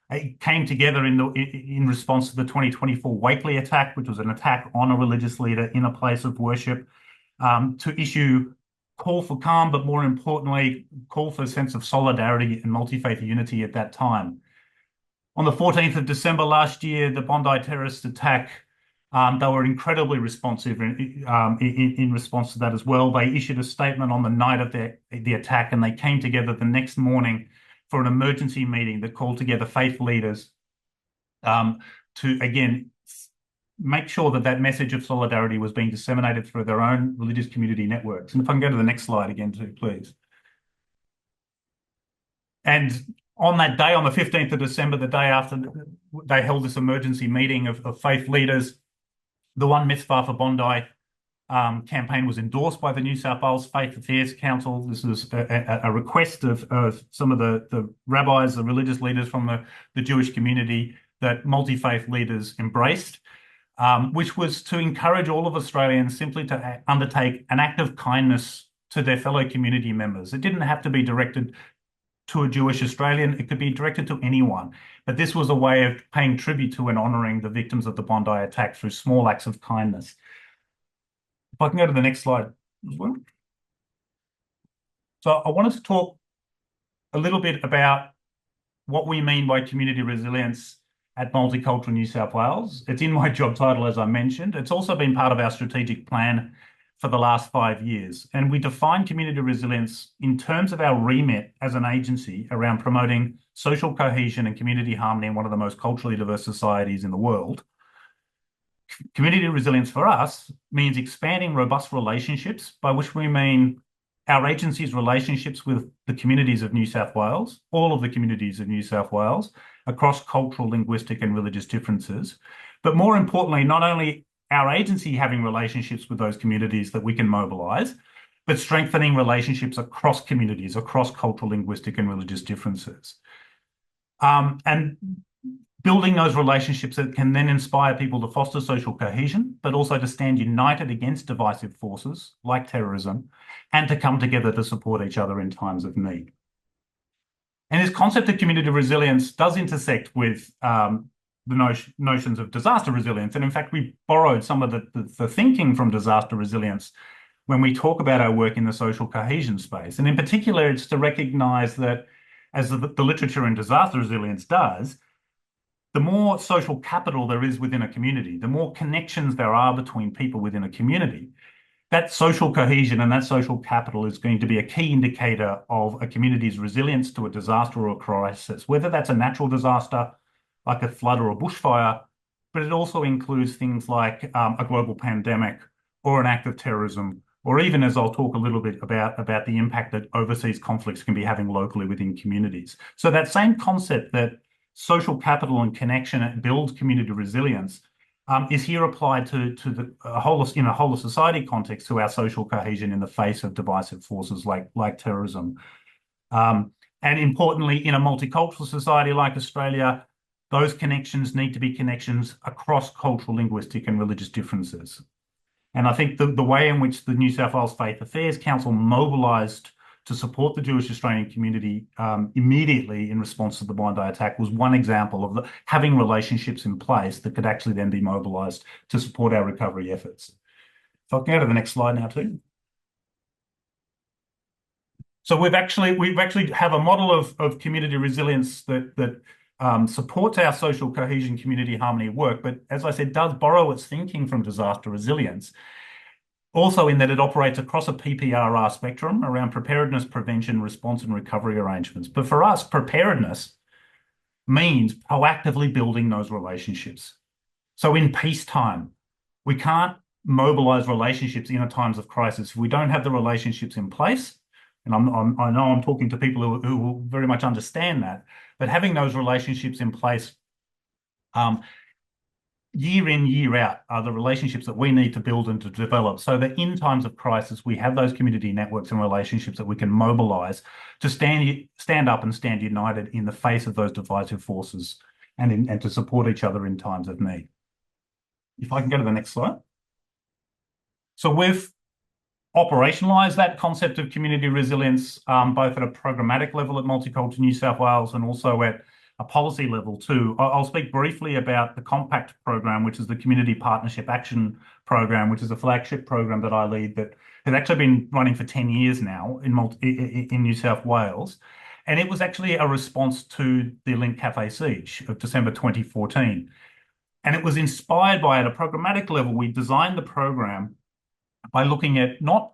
It came together in response to the 2024 Wakely attack, which was an attack on a religious leader in a place of worship, to issue call for calm, but more importantly, call for a sense of solidarity and multi-faith unity at that time. On the 14th of December last year, the Bondi terrorist attack, they were incredibly responsive in response to that as well. They issued a statement on the night of the attack, and they came together the next morning for an emergency meeting that called together faith leaders to, again, make sure that that message of solidarity was being disseminated through their own religious community networks. And if I can go to the next slide again too, please. And on that day, on the 15th of December, the day after they held this emergency meeting of faith leaders, the One Mitzvah for Bondi campaign was endorsed by the New South Wales Faith Affairs Council. This was a request of some of the rabbis, the religious leaders from the Jewish community that multi-faith leaders embraced, which was to encourage all of Australians simply to undertake an act of kindness to their fellow community members. It didn't have to be directed to a Jewish Australian. It could be directed to anyone. But this was a way of paying tribute to and honouring the victims of the Bondi attack through small acts of kindness. If I can go to the next slide as well. So I wanted to talk a little bit about what we mean by community resilience at Multicultural New South Wales. It's in my job title, as I mentioned. It's also been part of our strategic plan for the last 5 years. And we define community resilience in terms of our remit as an agency around promoting social cohesion and community harmony in one of the most culturally diverse societies in the world. Community resilience for us means expanding robust relationships, by which we mean our agency's relationships with the communities of New South Wales, all of the communities of New South Wales, across cultural, linguistic, and religious differences. But more importantly, not only our agency having relationships with those communities that we can mobilise, but strengthening relationships across communities, across cultural, linguistic and religious differences. And building those relationships that can then inspire people to foster social cohesion, but also to stand united against divisive forces like terrorism and to come together to support each other in times of need. And this concept of community resilience does intersect with the notions of disaster resilience. And in fact, we borrowed some of the thinking from disaster resilience when we talk about our work in the social cohesion space. And in particular, it's to recognise that, as the literature in disaster resilience does, the more social capital there is within a community, the more connections there are between people within a community, that social cohesion and that social capital is going to be a key indicator of a community's resilience to a disaster or a crisis, whether that's a natural disaster like a flood or a bushfire, but it also includes things like a global pandemic or an act of terrorism, or even, as I'll talk a little bit about the impact that overseas conflicts can be having locally within communities. So that same concept that social capital and connection builds community resilience is here applied to a whole of society context to our social cohesion in the face of divisive forces like terrorism. And importantly, in a multicultural society like Australia, those connections need to be connections across cultural, linguistic and religious differences. And I think the way in which the New South Wales Faith Affairs Council mobilised to support the Jewish Australian community immediately in response to the Bondi attack was one example of having relationships in place that could actually then be mobilised to support our recovery efforts. If I can go to the next slide now too. So we actually have a model of community resilience that supports our social cohesion, community harmony work, but as I said, does borrow its thinking from disaster resilience. Also in that it operates across a PPRR spectrum around preparedness, prevention, response and recovery arrangements. But for us, preparedness means proactively building those relationships. So in peacetime, we can't mobilise relationships in times of crisis if we don't have the relationships in place. And I know I'm talking to people who very much understand that, but having those relationships in place year in, year out are the relationships that we need to build and to develop so that in times of crisis, we have those community networks and relationships that we can mobilise to stand up and stand united in the face of those divisive forces and to support each other in times of need. If I can go to the next slide. So we've operationalised that concept of community resilience both at a programmatic level at Multicultural New South Wales and also at a policy level too. I'll speak briefly about the Compact program, which is the Community Partnership Action Program, which is a flagship program that I lead that has actually been running for 10 years now in New South Wales. And it was actually a response to the Link Cafe siege of December 2014. And it was inspired by, at a programmatic level, we designed the program by looking at not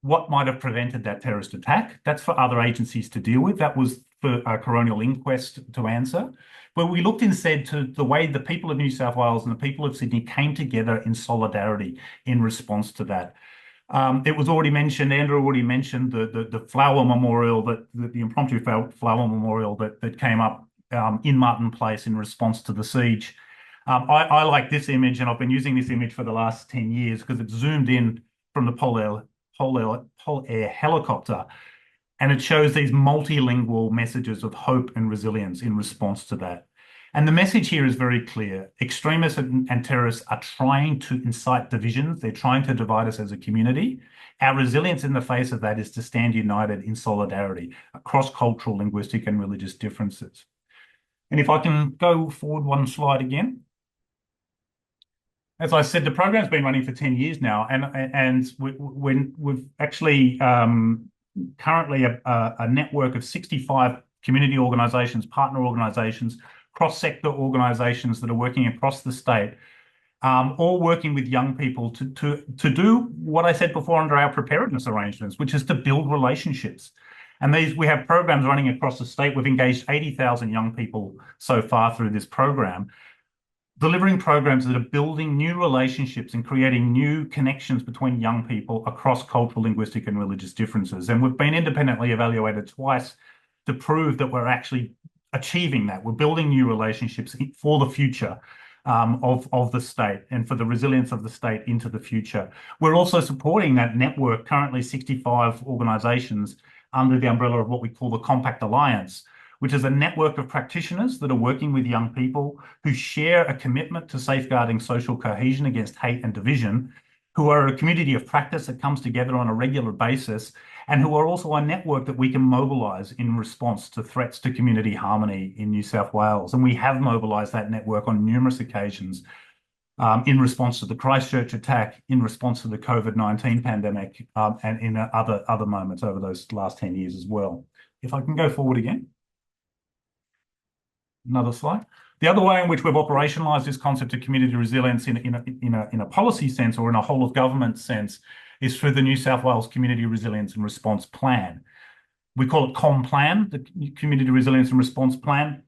what might have prevented that terrorist attack. That's for other agencies to deal with. That was for a coronial inquest to answer. But we looked instead to the way the people of New South Wales and the people of Sydney came together in solidarity in response to that. It was already mentioned, Andrew already mentioned the flower memorial, the impromptu flower memorial that came up in Martin Place in response to the siege. I like this image, and I've been using this image for the last 10 years because it's zoomed in from the Pol Air helicopter, and it shows these multilingual messages of hope and resilience in response to that. And the message here is very clear. Extremists and terrorists are trying to incite divisions. They're trying to divide us as a community. Our resilience in the face of that is to stand united in solidarity across cultural, linguistic, and religious differences. And if I can go forward one slide again. As I said, the program's been running for 10 years now, and we've actually currently a network of 65 community organisations, partner organisations, cross-sector organisations that are working across the state, all working with young people to do what I said before under our preparedness arrangements, which is to build relationships. And we have programs running across the state. We've engaged 80,000 young people so far through this program, delivering programs that are building new relationships and creating new connections between young people across cultural, linguistic, and religious differences. And we've been independently evaluated twice to prove that we're actually achieving that. We're building new relationships for the future of the state and for the resilience of the state into the future. We're also supporting that network, currently 65 organisations under the umbrella of what we call the Compact Alliance, which is a network of practitioners that are working with young people who share a commitment to safeguarding social cohesion against hate and division, who are a community of practice that comes together on a regular basis, and who are also a network that we can mobilise in response to threats to community harmony in New South Wales. And we have mobilised that network on numerous occasions in response to the Christchurch attack, in response to the COVID-19 pandemic, and in other moments over those last 10 years as well. If I can go forward again. Another slide. The other way in which we've operationalised this concept of community resilience in a policy sense or in a whole of government sense is through the New South Wales Community Resilience and Response Plan. We call it ComPlan, the Community Resilience and Response Plan,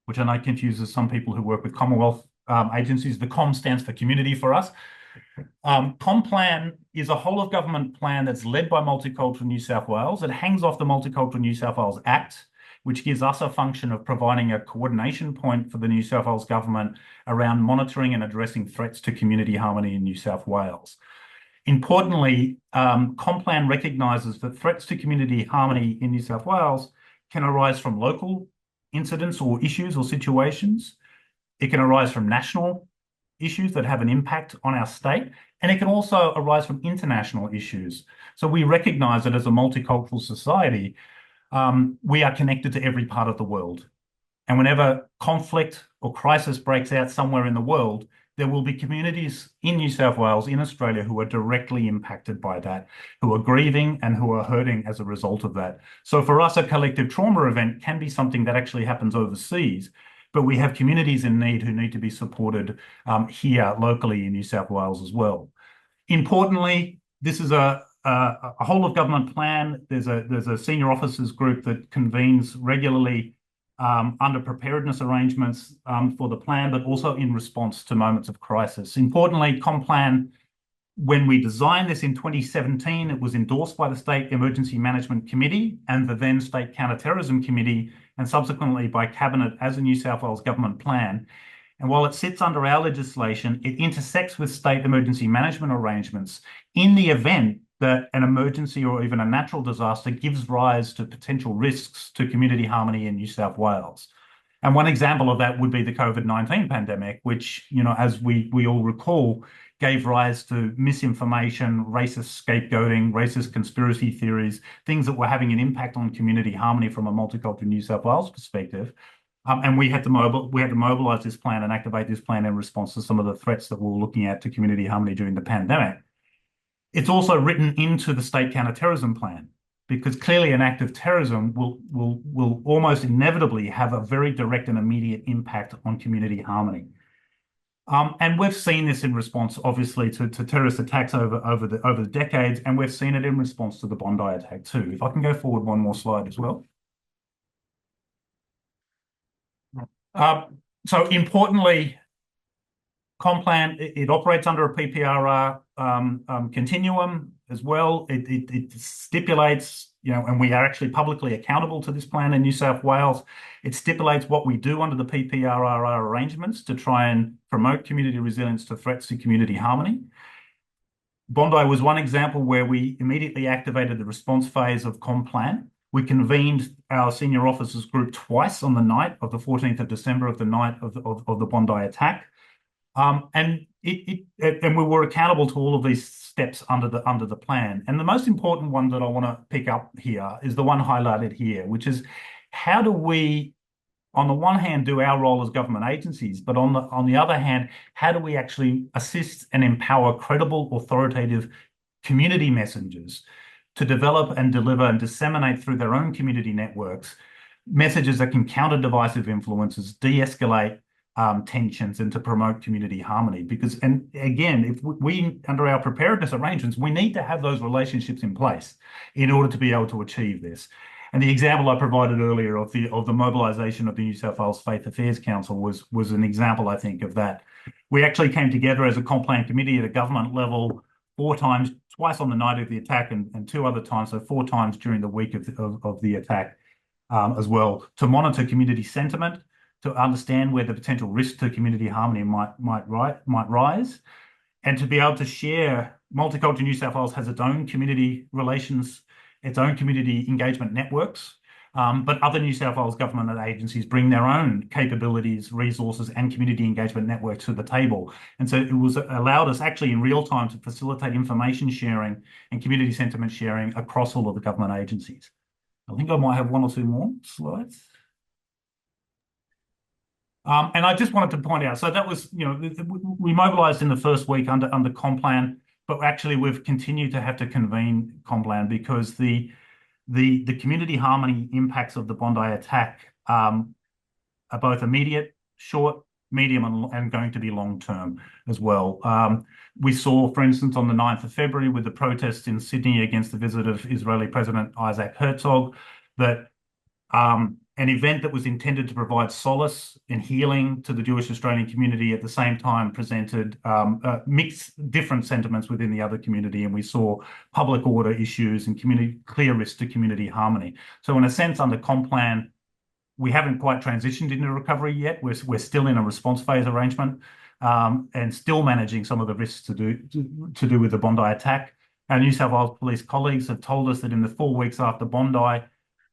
which I know confuses some people who work with Commonwealth agencies. The COM stands for community for us. ComPlan is a whole of government plan that's led by Multicultural New South Wales. It hangs off the Multicultural New South Wales Act, which gives us a function of providing a coordination point for the New South Wales government around monitoring and addressing threats to community harmony in New South Wales. Importantly, ComPlan recognises that threats to community harmony in New South Wales can arise from local incidents or issues or situations. It can arise from national issues that have an impact on our state, and it can also arise from international issues. So we recognise that as a multicultural society, we are connected to every part of the world. And whenever conflict or crisis breaks out somewhere in the world, there will be communities in New South Wales, in Australia, who are directly impacted by that, who are grieving and who are hurting as a result of that. So for us, a collective trauma event can be something that actually happens overseas, but we have communities in need who need to be supported here locally in New South Wales as well. Importantly, this is a whole of government plan. There's a senior officers group that convenes regularly under preparedness arrangements for the plan, but also in response to moments of crisis. Importantly, ComPlan, when we designed this in 2017, it was endorsed by the State Emergency Management Committee and the then State Counterterrorism Committee, and subsequently by Cabinet as a New South Wales government plan. And while it sits under our legislation, it intersects with state emergency management arrangements in the event that an emergency or even a natural disaster gives rise to potential risks to community harmony in New South Wales. And one example of that would be the COVID-19 pandemic, which, you know, as we all recall, gave rise to misinformation, racist scapegoating, racist conspiracy theories, things that were having an impact on community harmony from a multicultural New South Wales perspective. And we had to mobilise this plan and activate this plan in response to some of the threats that we were looking at to community harmony during the pandemic. It's also written into the state counterterrorism plan, because clearly an act of terrorism will almost inevitably have a very direct and immediate impact on community harmony. And we've seen this in response, obviously, to terrorist attacks over the decades, and we've seen it in response to the Bondi attack too. If I can go forward one more slide as well. So importantly, ComPlan, it operates under a PPRR continuum as well. It stipulates, you know, and we are actually publicly accountable to this plan in New South Wales. It stipulates what we do under the PPRR arrangements to try and promote community resilience to threats to community harmony. Bondi was one example where we immediately activated the response phase of ComPlan. We convened our senior officers group twice on the night of the 14th of December, of the night of the Bondi attack. And we were accountable to all of these steps under the plan. And the most important one that I want to pick up here is the one highlighted here, which is how do we, on the one hand, do our role as government agencies, but on the other hand, how do we actually assist and empower credible, authoritative community messengers to develop and deliver and disseminate through their own community networks messages that can counter divisive influences, de-escalate tensions, and to promote community harmony. Because, and again, if we under our preparedness arrangements, we need to have those relationships in place in order to be able to achieve this. And the example I provided earlier of the mobilisation of the New South Wales Faith Affairs Council was an example, I think, of that. We actually came together as a ComPlan committee at a government level 4 times, twice on the night of the attack and 2 other times, so 4 times during the week of the attack as well, to monitor community sentiment, to understand where the potential risk to community harmony might rise, and to be able to share. Multicultural New South Wales has its own community relations, its own community engagement networks, but other New South Wales government and agencies bring their own capabilities, resources, and community engagement networks to the table. And so it was allowed us actually in real time to facilitate information sharing and community sentiment sharing across all of the government agencies. I think I might have one or two more slides. And I just wanted to point out, so that was, we mobilised in the first week under Coghlan, but actually we've continued to have to convene Coghlan because the community harmony impacts of the Bondi attack are both immediate, short, medium, and going to be long term as well. We saw, for instance, on the 9th of February with the protests in Sydney against the visit of Israeli President Isaac Herzog, that an event that was intended to provide solace and healing to the Jewish Australian community at the same time presented mixed different sentiments within the other community, and we saw public order issues and clear risk to community harmony. So in a sense, under Coghlan, we haven't quite transitioned into recovery yet. We're still in a response phase arrangement and still managing some of the risks to do with the Bondi attack. Our New South Wales police colleagues have told us that in the 4 weeks after Bondi,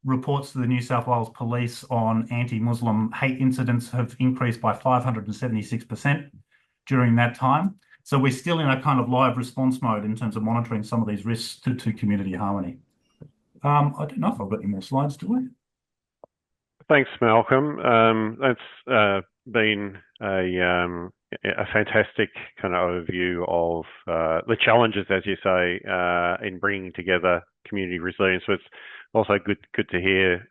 reports to the New South Wales Police on anti-Muslim hate incidents have increased by 576% during that time. So we're still in a kind of live response mode in terms of monitoring some of these risks to community harmony. I don't know if I've got any more slides, do I? Thanks, Malcolm. That's been a fantastic kind of overview of the challenges, as you say, in bringing together community resilience. So it's also good to hear,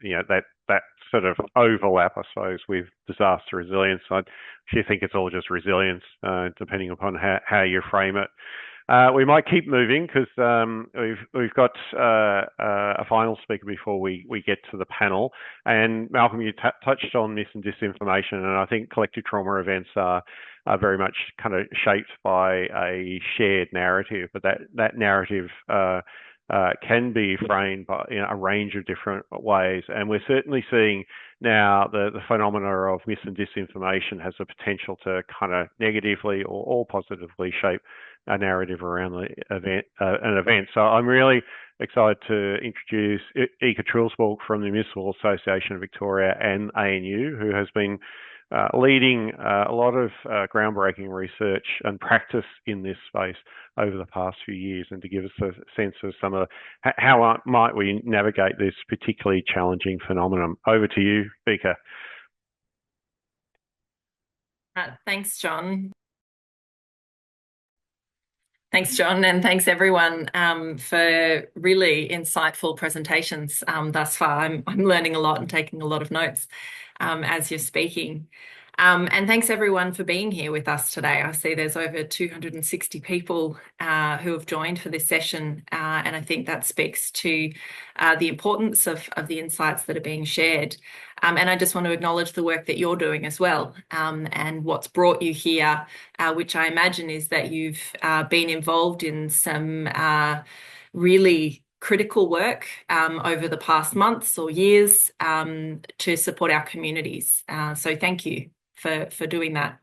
that sort of overlap, I suppose, with disaster resilience. I actually think it's all just resilience, depending upon how you frame it. We might keep moving because we've got a final speaker before we get to the panel. And Malcolm, you touched on mis and disinformation, and I think collective trauma events are very much kind of shaped by a shared narrative, but that narrative can be framed by a range of different ways. And we're certainly seeing now the phenomena of mis and disinformation has the potential to kind of negatively or positively shape a narrative around an event. So I'm really excited to introduce Ika Trijsburg from the Municipal Association of Victoria and ANU, who has been leading a lot of groundbreaking research and practice in this space over the past few years, and to give us a sense of some of how might we navigate this particularly challenging phenomenon. Over to you, Ika. Thanks, John. Thanks, John, and thanks everyone for really insightful presentations thus far. I'm learning a lot and taking a lot of notes as you're speaking. And thanks everyone for being here with us today. I see there's over 260 people who have joined for this session, and I think that speaks to the importance of the insights that are being shared. And I just want to acknowledge the work that you're doing as well, and what's brought you here, which I imagine is that you've been involved in some really critical work over the past months or years to support our communities. So thank you for doing that.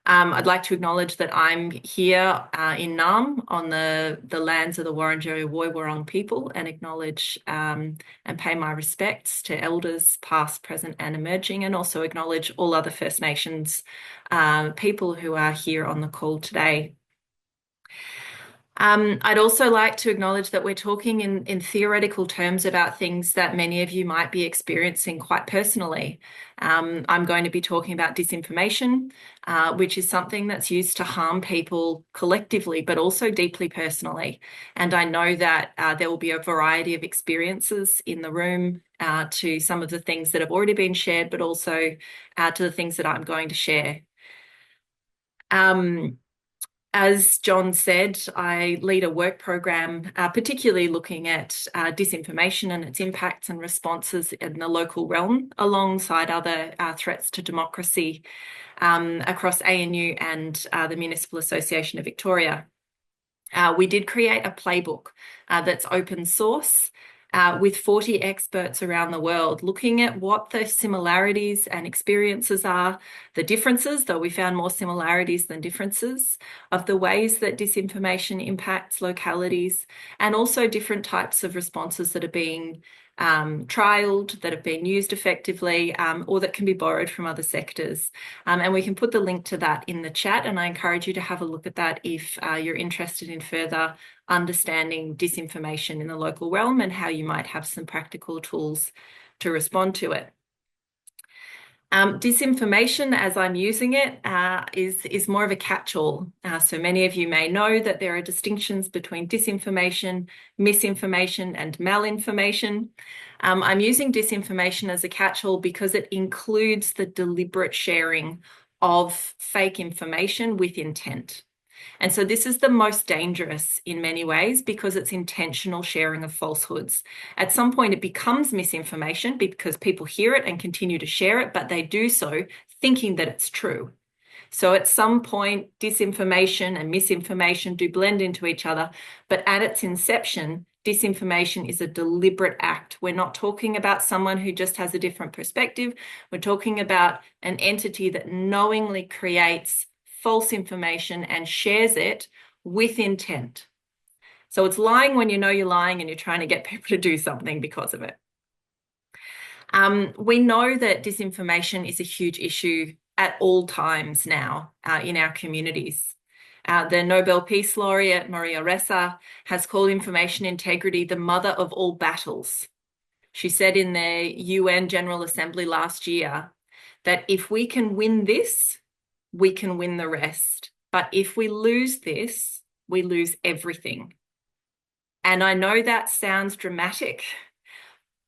I'd like to acknowledge that I'm here in Naarm on the lands of the Wurundjeri Woi-wurrung people, and acknowledge and pay my respects to elders past, present and emerging, and also acknowledge all other First Nations people who are here on the call today. I'd also like to acknowledge that we're talking in theoretical terms about things that many of you might be experiencing quite personally. I'm going to be talking about disinformation, which is something that's used to harm people collectively, but also deeply personally. And I know that there will be a variety of experiences in the room to some of the things that have already been shared, but also to the things that I'm going to share. As John said, I lead a work program, particularly looking at disinformation and its impacts and responses in the local realm, alongside other threats to democracy across ANU and the Municipal Association of Victoria. We did create a playbook that's open source, with 40 experts around the world, looking at what the similarities and experiences are, the differences, though we found more similarities than differences, of the ways that disinformation impacts localities, and also different types of responses that are being trialed, that have been used effectively, or that can be borrowed from other sectors. And we can put the link to that in the chat, and I encourage you to have a look at that if you're interested in further understanding disinformation in the local realm and how you might have some practical tools to respond to it. Disinformation, as I'm using it, is more of a catch-all. So many of you may know that there are distinctions between disinformation, misinformation, and malinformation. I'm using disinformation as a catch-all because it includes the deliberate sharing of fake information with intent. And so this is the most dangerous in many ways because it's intentional sharing of falsehoods. At some point, it becomes misinformation because people hear it and continue to share it, but they do so thinking that it's true. So at some point, disinformation and misinformation do blend into each other, but at its inception, disinformation is a deliberate act. We're not talking about someone who just has a different perspective. We're talking about an entity that knowingly creates false information and shares it with intent. So it's lying when you know you're lying and you're trying to get people to do something because of it. We know that disinformation is a huge issue at all times now in our communities. The Nobel Peace Laureate Maria Ressa has called information integrity the mother of all battles. She said in the UN General Assembly last year that if we can win this, we can win the rest. But if we lose this, we lose everything. And I know that sounds dramatic,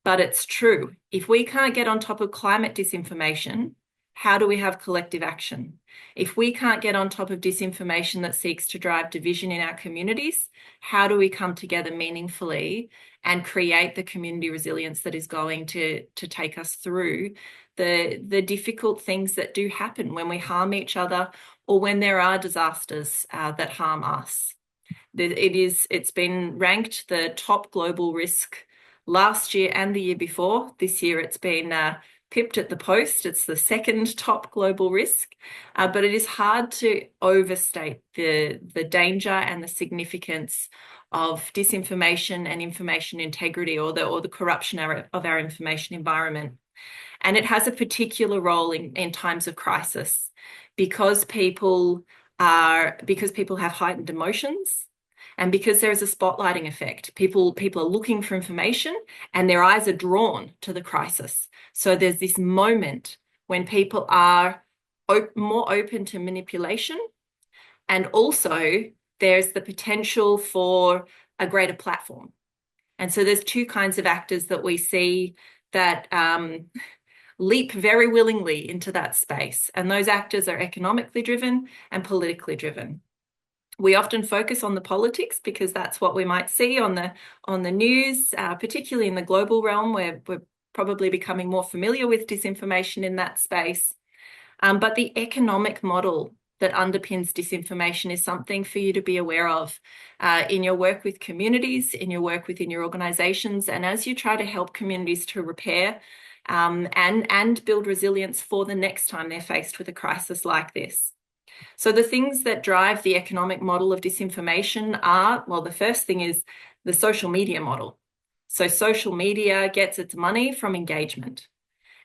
but it's true. If we can't get on top of climate disinformation, how do we have collective action? If we can't get on top of disinformation that seeks to drive division in our communities, how do we come together meaningfully and create the community resilience that is going to take us through the difficult things that do happen when we harm each other or when there are disasters that harm us? It's been ranked the top global risk last year and the year before. This year it's been pipped at the post. It's the second top global risk, but it is hard to overstate the danger and the significance of disinformation and information integrity or the corruption of our information environment. And it has a particular role in times of crisis because people have heightened emotions and because there is a spotlighting effect. People are looking for information and their eyes are drawn to the crisis. So there's this moment when people are more open to manipulation, and also there's the potential for a greater platform. And so there's two kinds of actors that we see that leap very willingly into that space. And those actors are economically driven and politically driven. We often focus on the politics because that's what we might see on the news, particularly in the global realm, where we're probably becoming more familiar with disinformation in that space. But the economic model that underpins disinformation is something for you to be aware of in your work with communities, in your work within your organizations, and as you try to help communities to repair and build resilience for the next time they're faced with a crisis like this. So the things that drive the economic model of disinformation are, well, the first thing is the social media model. So social media gets its money from engagement.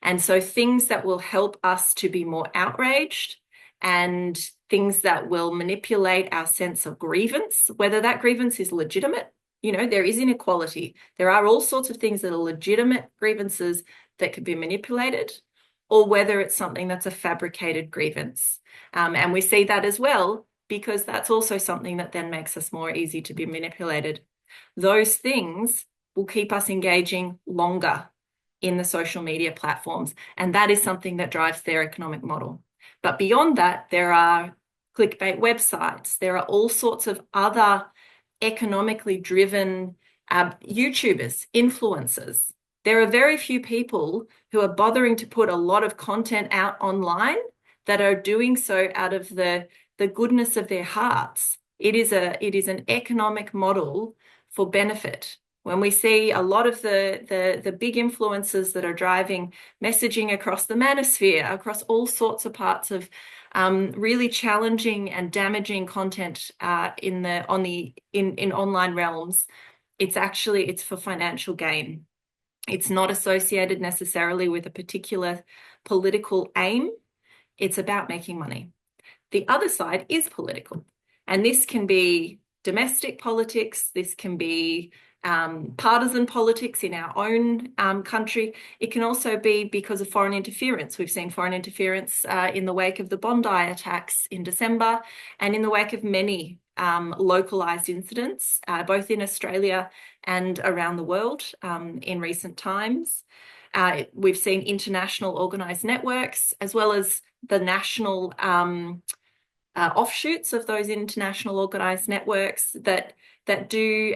And so things that will help us to be more outraged and things that will manipulate our sense of grievance, whether that grievance is legitimate, there is inequality. There are all sorts of things that are legitimate grievances that could be manipulated, or whether it's something that's a fabricated grievance. And we see that as well, because that's also something that then makes us more easy to be manipulated. Those things will keep us engaging longer in the social media platforms, and that is something that drives their economic model. But beyond that, there are clickbait websites. There are all sorts of other economically driven YouTubers, influencers. There are very few people who are bothering to put a lot of content out online that are doing so out of the goodness of their hearts. It is an economic model for benefit. when we see a lot of the big influences that are driving messaging across the manosphere, across all sorts of parts of really challenging and damaging content in online realms, it's for financial gain. It's not associated necessarily with a particular political aim. It's about making money. The other side is political, and this can be domestic politics. This can be partisan politics in our own country. It can also be because of foreign interference. We've seen foreign interference in the wake of the Bondi attacks in December, and in the wake of many localized incidents, both in Australia and around the world in recent times. We've seen international organized networks, as well as the national offshoots of those international organized networks that do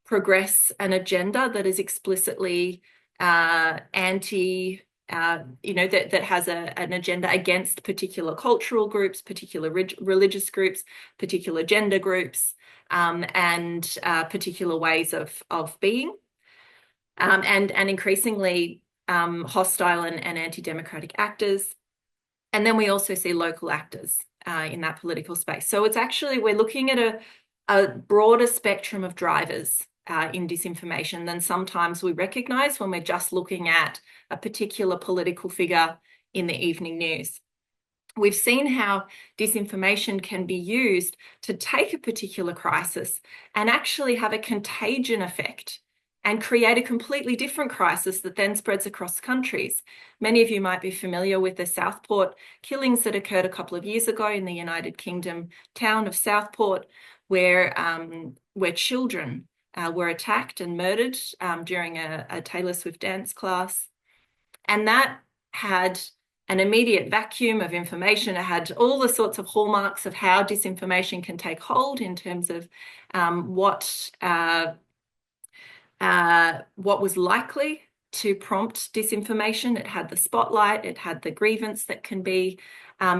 progress an agenda that is explicitly anti, that has an agenda against particular cultural groups, particular religious groups, particular gender groups, and particular ways of being, and increasingly hostile and anti-democratic actors. And then we also see local actors in that political space. So it's actually, we're looking at a broader spectrum of drivers in disinformation than sometimes we recognize when we're just looking at a particular political figure in the evening news. We've seen how disinformation can be used to take a particular crisis and actually have a contagion effect and create a completely different crisis that then spreads across countries. Many of you might be familiar with the Southport killings that occurred a couple of years ago in the United Kingdom town of Southport, where children were attacked and murdered during a Taylor Swift dance class. And that had an immediate vacuum of information. It had all the sorts of hallmarks of how disinformation can take hold in terms of what was likely to prompt disinformation. It had the spotlight, it had the grievance that can be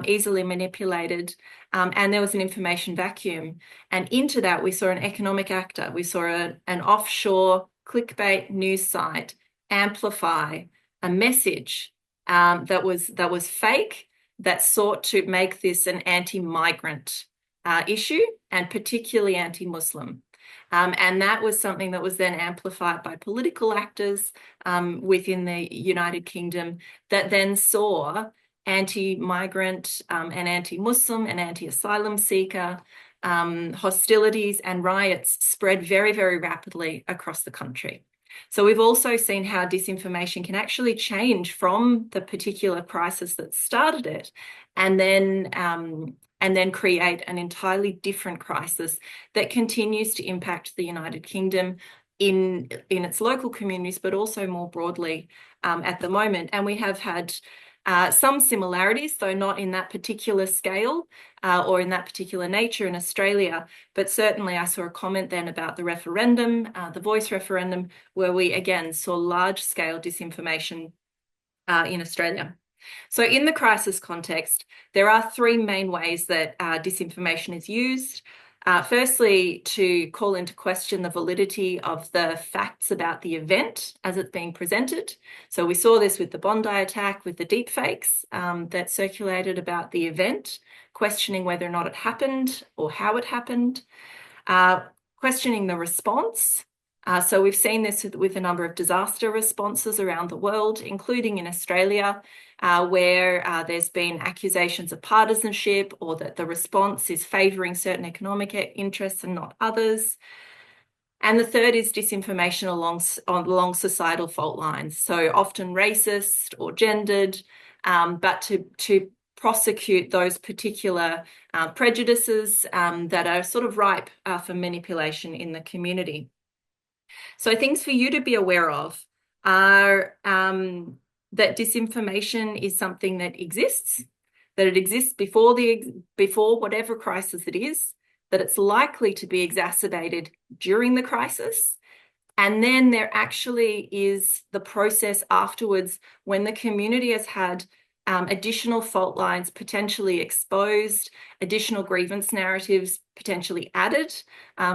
easily manipulated, and there was an information vacuum. And into that, we saw an economic actor. We saw an offshore clickbait news site amplify a message that was fake, that sought to make this an anti-migrant issue, and particularly anti-Muslim. And that was something that was then amplified by political actors within the United Kingdom that then saw anti-migrant and anti-Muslim and anti-asylum seeker hostilities and riots spread very, very rapidly across the country. So we've also seen how disinformation can actually change from the particular crisis that started it, and then create an entirely different crisis that continues to impact the United Kingdom in its local communities, but also more broadly at the moment. And we have had some similarities, though not in that particular scale or in that particular nature in Australia. But certainly I saw a comment then about the referendum, the Voice referendum, where we again saw large-scale disinformation in Australia. So in the crisis context, there are three main ways that disinformation is used. Firstly, to call into question the validity of the facts about the event as it's being presented. So we saw this with the Bondi attack, with the deepfakes that circulated about the event, questioning whether or not it happened or how it happened, questioning the response. So we've seen this with a number of disaster responses around the world, including in Australia, where there's been accusations of partisanship, or that the response is favouring certain economic interests and not others. And the third is disinformation along societal fault lines, so often racist or gendered, but to prosecute those particular prejudices that are sort of ripe for manipulation in the community. So things for you to be aware of are that disinformation is something that exists, that it exists before whatever crisis it is, that it's likely to be exacerbated during the crisis. And then there actually is the process afterwards when the community has had additional fault lines potentially exposed, additional grievance narratives potentially added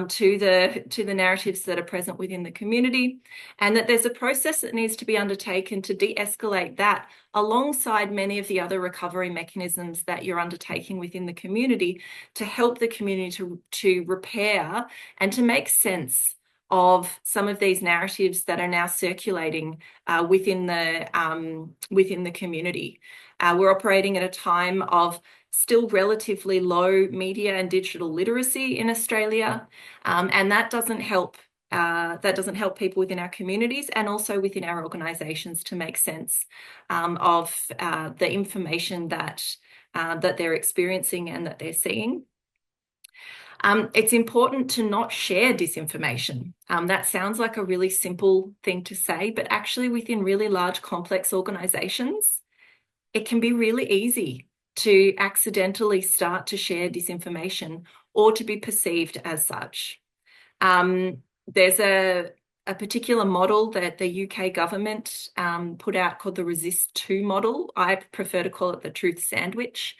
to the narratives that are present within the community, and that there's a process that needs to be undertaken to de-escalate that alongside many of the other recovery mechanisms that you're undertaking within the community to help the community to repair and to make sense of some of these narratives that are now circulating within the community. We're operating at a time of still relatively low media and digital literacy in Australia, and that doesn't help. That doesn't help people within our communities and also within our organisations to make sense of the information that they're experiencing and that they're seeing. It's important to not share disinformation. That sounds like a really simple thing to say, but actually within really large, complex organisations, it can be really easy to accidentally start to share disinformation or to be perceived as such. There's a particular model that the UK government put out called the Resist 2 model. I prefer to call it the truth sandwich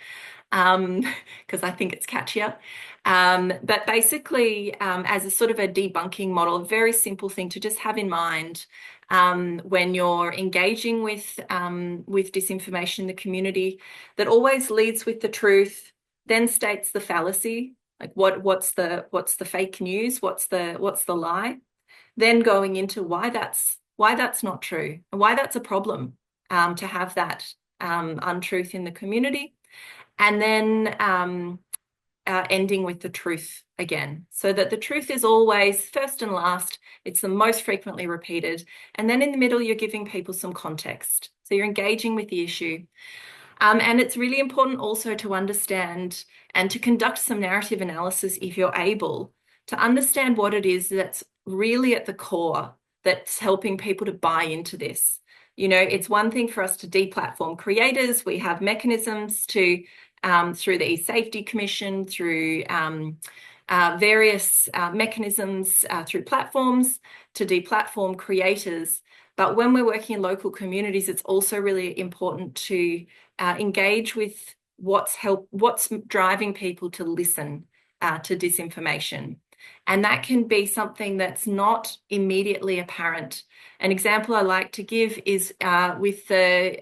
because I think it's catchier. But basically, as a sort of a debunking model, a very simple thing to just have in mind when you're engaging with disinformation in the community, that always leads with the truth, then states the fallacy, like what's the fake news, what's the lie, then going into why that's not true and why that's a problem to have that untruth in the community, and then ending with the truth again, so that the truth is always first and last. It's the most frequently repeated. And then in the middle, you're giving people some context. So you're engaging with the issue. And it's really important also to understand and to conduct some narrative analysis, if you're able, to understand what it is that's really at the core that's helping people to buy into this. You know, it's one thing for us to deplatform creators. We have mechanisms to through the eSafety Commission, through various mechanisms through platforms to deplatform creators. But when we're working in local communities, it's also really important to engage with what's driving people to listen to disinformation. And that can be something that's not immediately apparent. An example I like to give is with the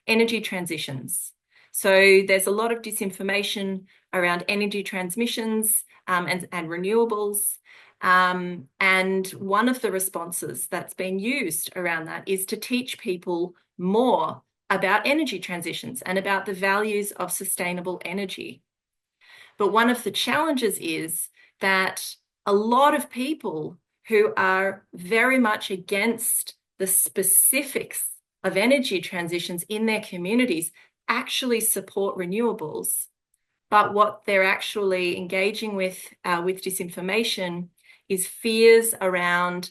energy transitions. So there's a lot of disinformation around energy transmissions and renewables. And one of the responses that's been used around that is to teach people more about energy transitions and about the values of sustainable energy. But one of the challenges is that a lot of people who are very much against the specifics of energy transitions in their communities actually support renewables, but what they're actually engaging with disinformation is fears around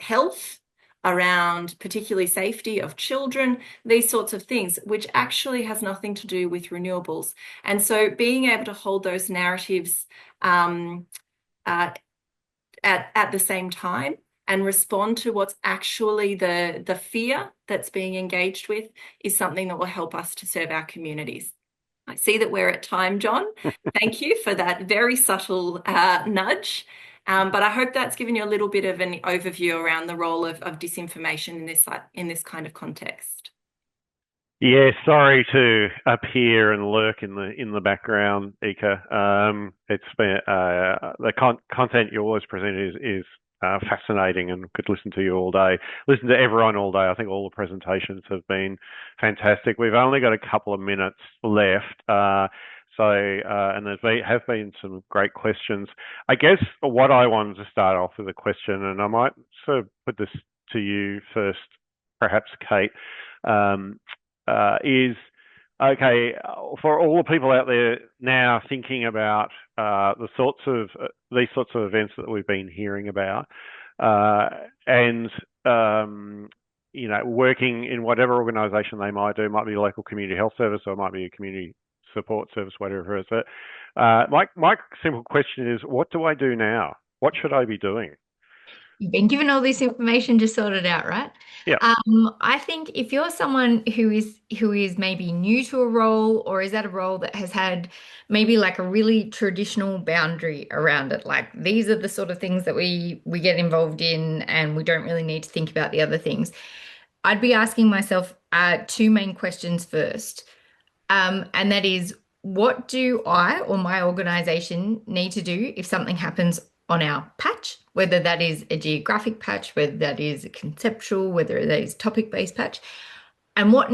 health, around particularly safety of children, these sorts of things, which actually has nothing to do with renewables. And so being able to hold those narratives at the same time and respond to what's actually the fear that's being engaged with is something that will help us to serve our communities. I see that we're at time, John. Thank you for that very subtle nudge. But I hope that's given you a little bit of an overview around the role of disinformation in this kind of context. Yeah, sorry to appear and lurk in the background, Ika. It's been the content you always present is fascinating, and could listen to you all day. Listen to everyone all day. I think all the presentations have been fantastic. We've only got a couple of minutes left, and there have been some great questions. I guess what I wanted to start off with a question, and I might sort of put this to you first, perhaps Kate, is, okay, for all the people out there now thinking about these sorts of events that we've been hearing about, and you know, working in whatever organisation they might do, might be a local community health service or it might be a community support service, whatever it is. But my simple question is, what do I do now? What should I be doing? You've been given all this information to sort it out, right? Yeah. I think if you're someone who is maybe new to a role or is at a role that has had maybe like a really traditional boundary around it, like these are the sort of things that we get involved in and we don't really need to think about the other things. I'd be asking myself two main questions first. And that is, what do I or my organization need to do if something happens on our patch, whether that is a geographic patch, whether that is a conceptual, whether that is topic-based patch? And what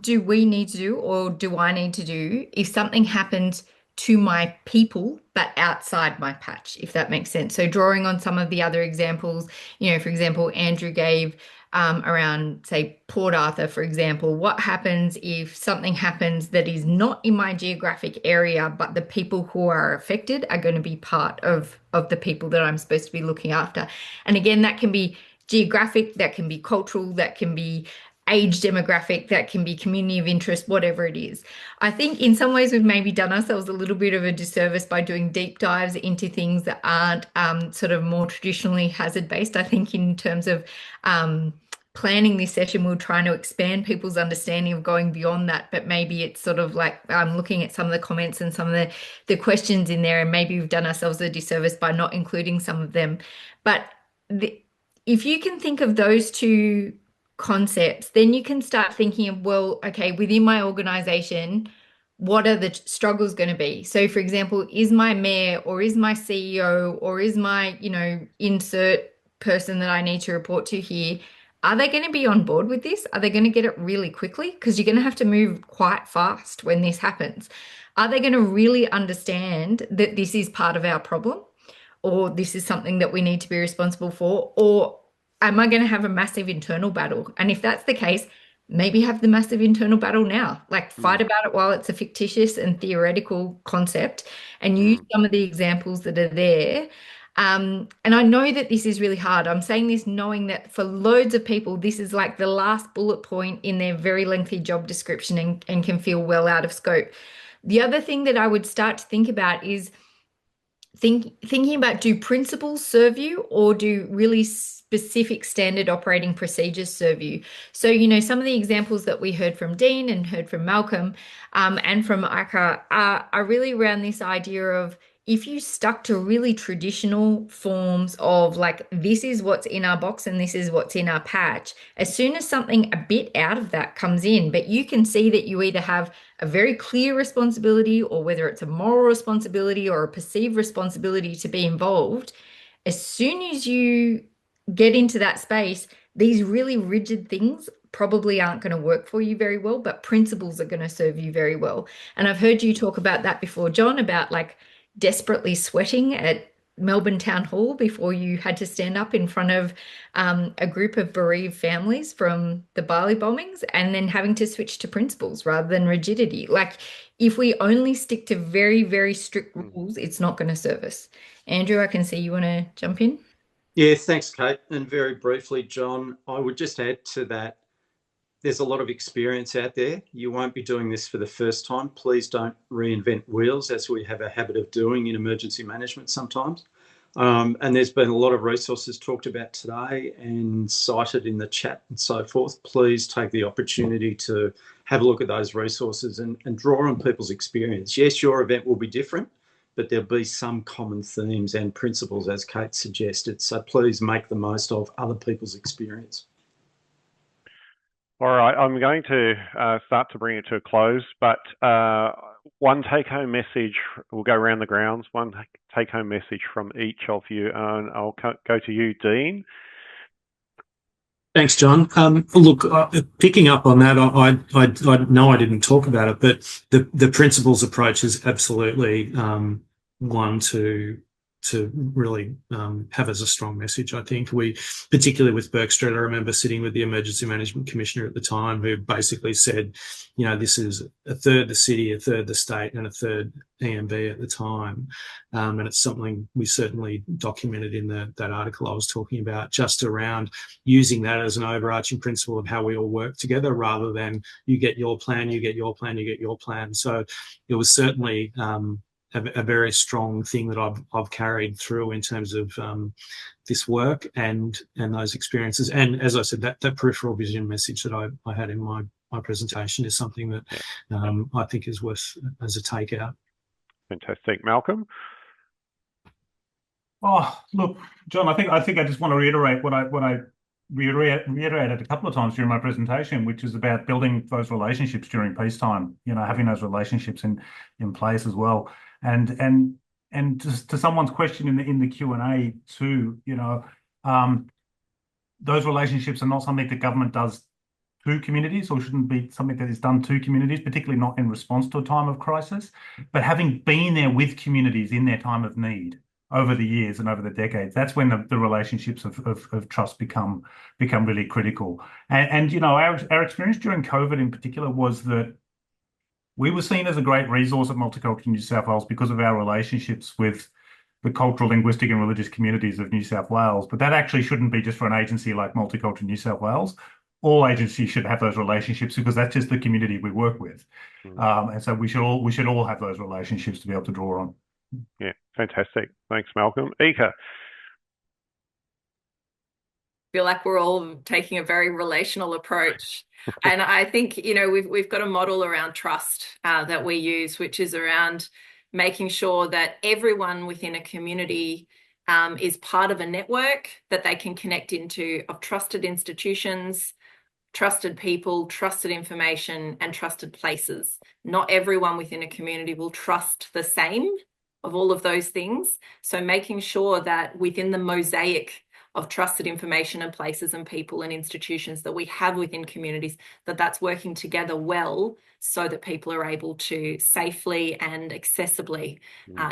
do we need to do or do I need to do if something happens to my people but outside my patch, if that makes sense? So drawing on some of the other examples, for example, Andrew gave around, say, Port Arthur, for example, what happens if something happens that is not in my geographic area, but the people who are affected are going to be part of the people that I'm supposed to be looking after? And again, that can be geographic, that can be cultural, that can be age demographic, that can be community of interest, whatever it is. I think in some ways we've maybe done ourselves a little bit of a disservice by doing deep dives into things that aren't sort of more traditionally hazard based. I think in terms of planning this session, we're trying to expand people's understanding of going beyond that, but maybe it's sort of like looking at some of the comments and some of the questions in there, and maybe we've done ourselves a disservice by not including some of them. But if you can think of those two concepts, then you can start thinking of, well, okay, within my organization, what are the struggles going to be? So, for example, is my mayor or is my CEO or is my, insert person that I need to report to here, are they going to be on board with this? Are they going to get it really quickly? Because you're going to have to move quite fast when this happens. Are they going to really understand that this is part of our problem? Or this is something that we need to be responsible for? Or am I going to have a massive internal battle? And if that's the case, maybe have the massive internal battle now. Like fight about it while it's a fictitious and theoretical concept and use some of the examples that are there. And I know that this is really hard. I'm saying this knowing that for loads of people, this is like the last bullet point in their very lengthy job description and can feel well out of scope. The other thing that I would start to think about is thinking about, do principles serve you or do really specific standard operating procedures serve you? So, some of the examples that we heard from Dean and heard from Malcolm and from Ika are really around this idea of, if you stuck to really traditional forms of like, this is what's in our box and this is what's in our patch, as soon as something a bit out of that comes in, but you can see that you either have a very clear responsibility or whether it's a moral responsibility or a perceived responsibility to be involved, as soon as you get into that space, these really rigid things probably aren't going to work for you very well, but principles are going to serve you very well. And I've heard you talk about that before, John, about like desperately sweating at Melbourne Town Hall before you had to stand up in front of a group of bereaved families from the Bali bombings, and then having to switch to principles rather than rigidity. Like, if we only stick to very, very strict rules, it's not going to serve us. Andrew, I can see you want to jump in. Yeah, thanks, Kate. And very briefly, John, I would just add to that, there's a lot of experience out there. You won't be doing this for the first time. Please don't reinvent wheels, as we have a habit of doing in emergency management sometimes. And there's been a lot of resources talked about today and cited in the chat and so forth. Please take the opportunity to have a look at those resources and draw on people's experience. Yes, your event will be different, but there'll be some common themes and principles, as Kate suggested. So please make the most of other people's experience. All right, I'm going to start to bring it to a close, but one take-home message, we'll go around the grounds, one take-home message from each of you, and I'll go to you, Dean. Thanks, John. Look, picking up on that, I know I didn't talk about it, but the principles approach is absolutely one to really have as a strong message. I think we, particularly with Burke Street, I remember sitting with the Emergency Management Commissioner at the time, who basically said, this is a third the city, a third the state, and a third EMB at the time. And it's something we certainly documented in that article I was talking about, just around using that as an overarching principle of how we all work together, rather than you get your plan, you get your plan, you get your plan. So it was certainly a very strong thing that I've carried through in terms of this work and those experiences. And as I said, that peripheral vision message that I had in my presentation is something that I think is worth as a takeout. Fantastic. Malcolm? Oh, look, John, I think I just want to reiterate what I reiterated a couple of times during my presentation, which is about building those relationships during peacetime, having those relationships in place as well. And just to someone's question in the Q&A too, those relationships are not something that government does to communities, or shouldn't be something that is done to communities, particularly not in response to a time of crisis, but having been there with communities in their time of need over the years and over the decades, that's when the relationships of trust become really critical. And our experience during COVID in particular was that we were seen as a great resource at Multicultural New South Wales because of our relationships with the cultural, linguistic and religious communities of New South Wales. But that actually shouldn't be just for an agency like Multicultural New South Wales. All agencies should have those relationships because that's just the community we work with. And so we should all have those relationships to be able to draw on. Yeah, fantastic. Thanks, Malcolm. Ika? Feel like we're all taking a very relational approach. And I think, we've got a model around trust that we use, which is around making sure that everyone within a community is part of a network that they can connect into of trusted institutions, trusted people, trusted information, and trusted places. Not everyone within a community will trust the same of all of those things. So making sure that within the mosaic of trusted information and places and people and institutions that we have within communities, that's working together well so that people are able to safely and accessibly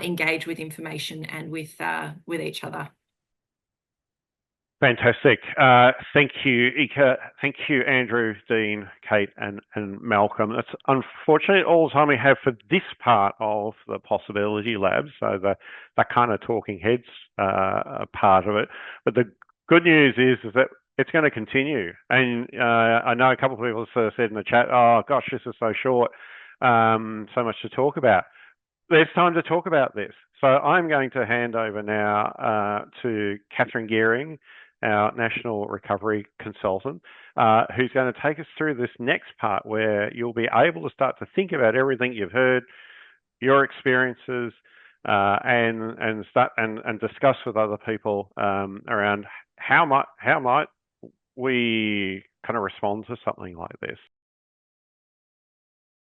engage with information and with each other. Fantastic. Thank you, Ika. Thank you, Andrew, Dean, Kate, and Malcolm. That's unfortunately all the time we have for this part of the Possibility Lab, so the kind of talking heads part of it. But the good news is that it's going to continue. And I know a couple of people sort of said in the chat, oh, gosh, this is so short, so much to talk about. There's time to talk about this. So I'm going to hand over now to Catherine Gearing, our National Recovery Consultant, who's going to take us through this next part where you'll be able to start to think about everything you've heard, your experiences, and start and discuss with other people around how might we kind of respond to something like this.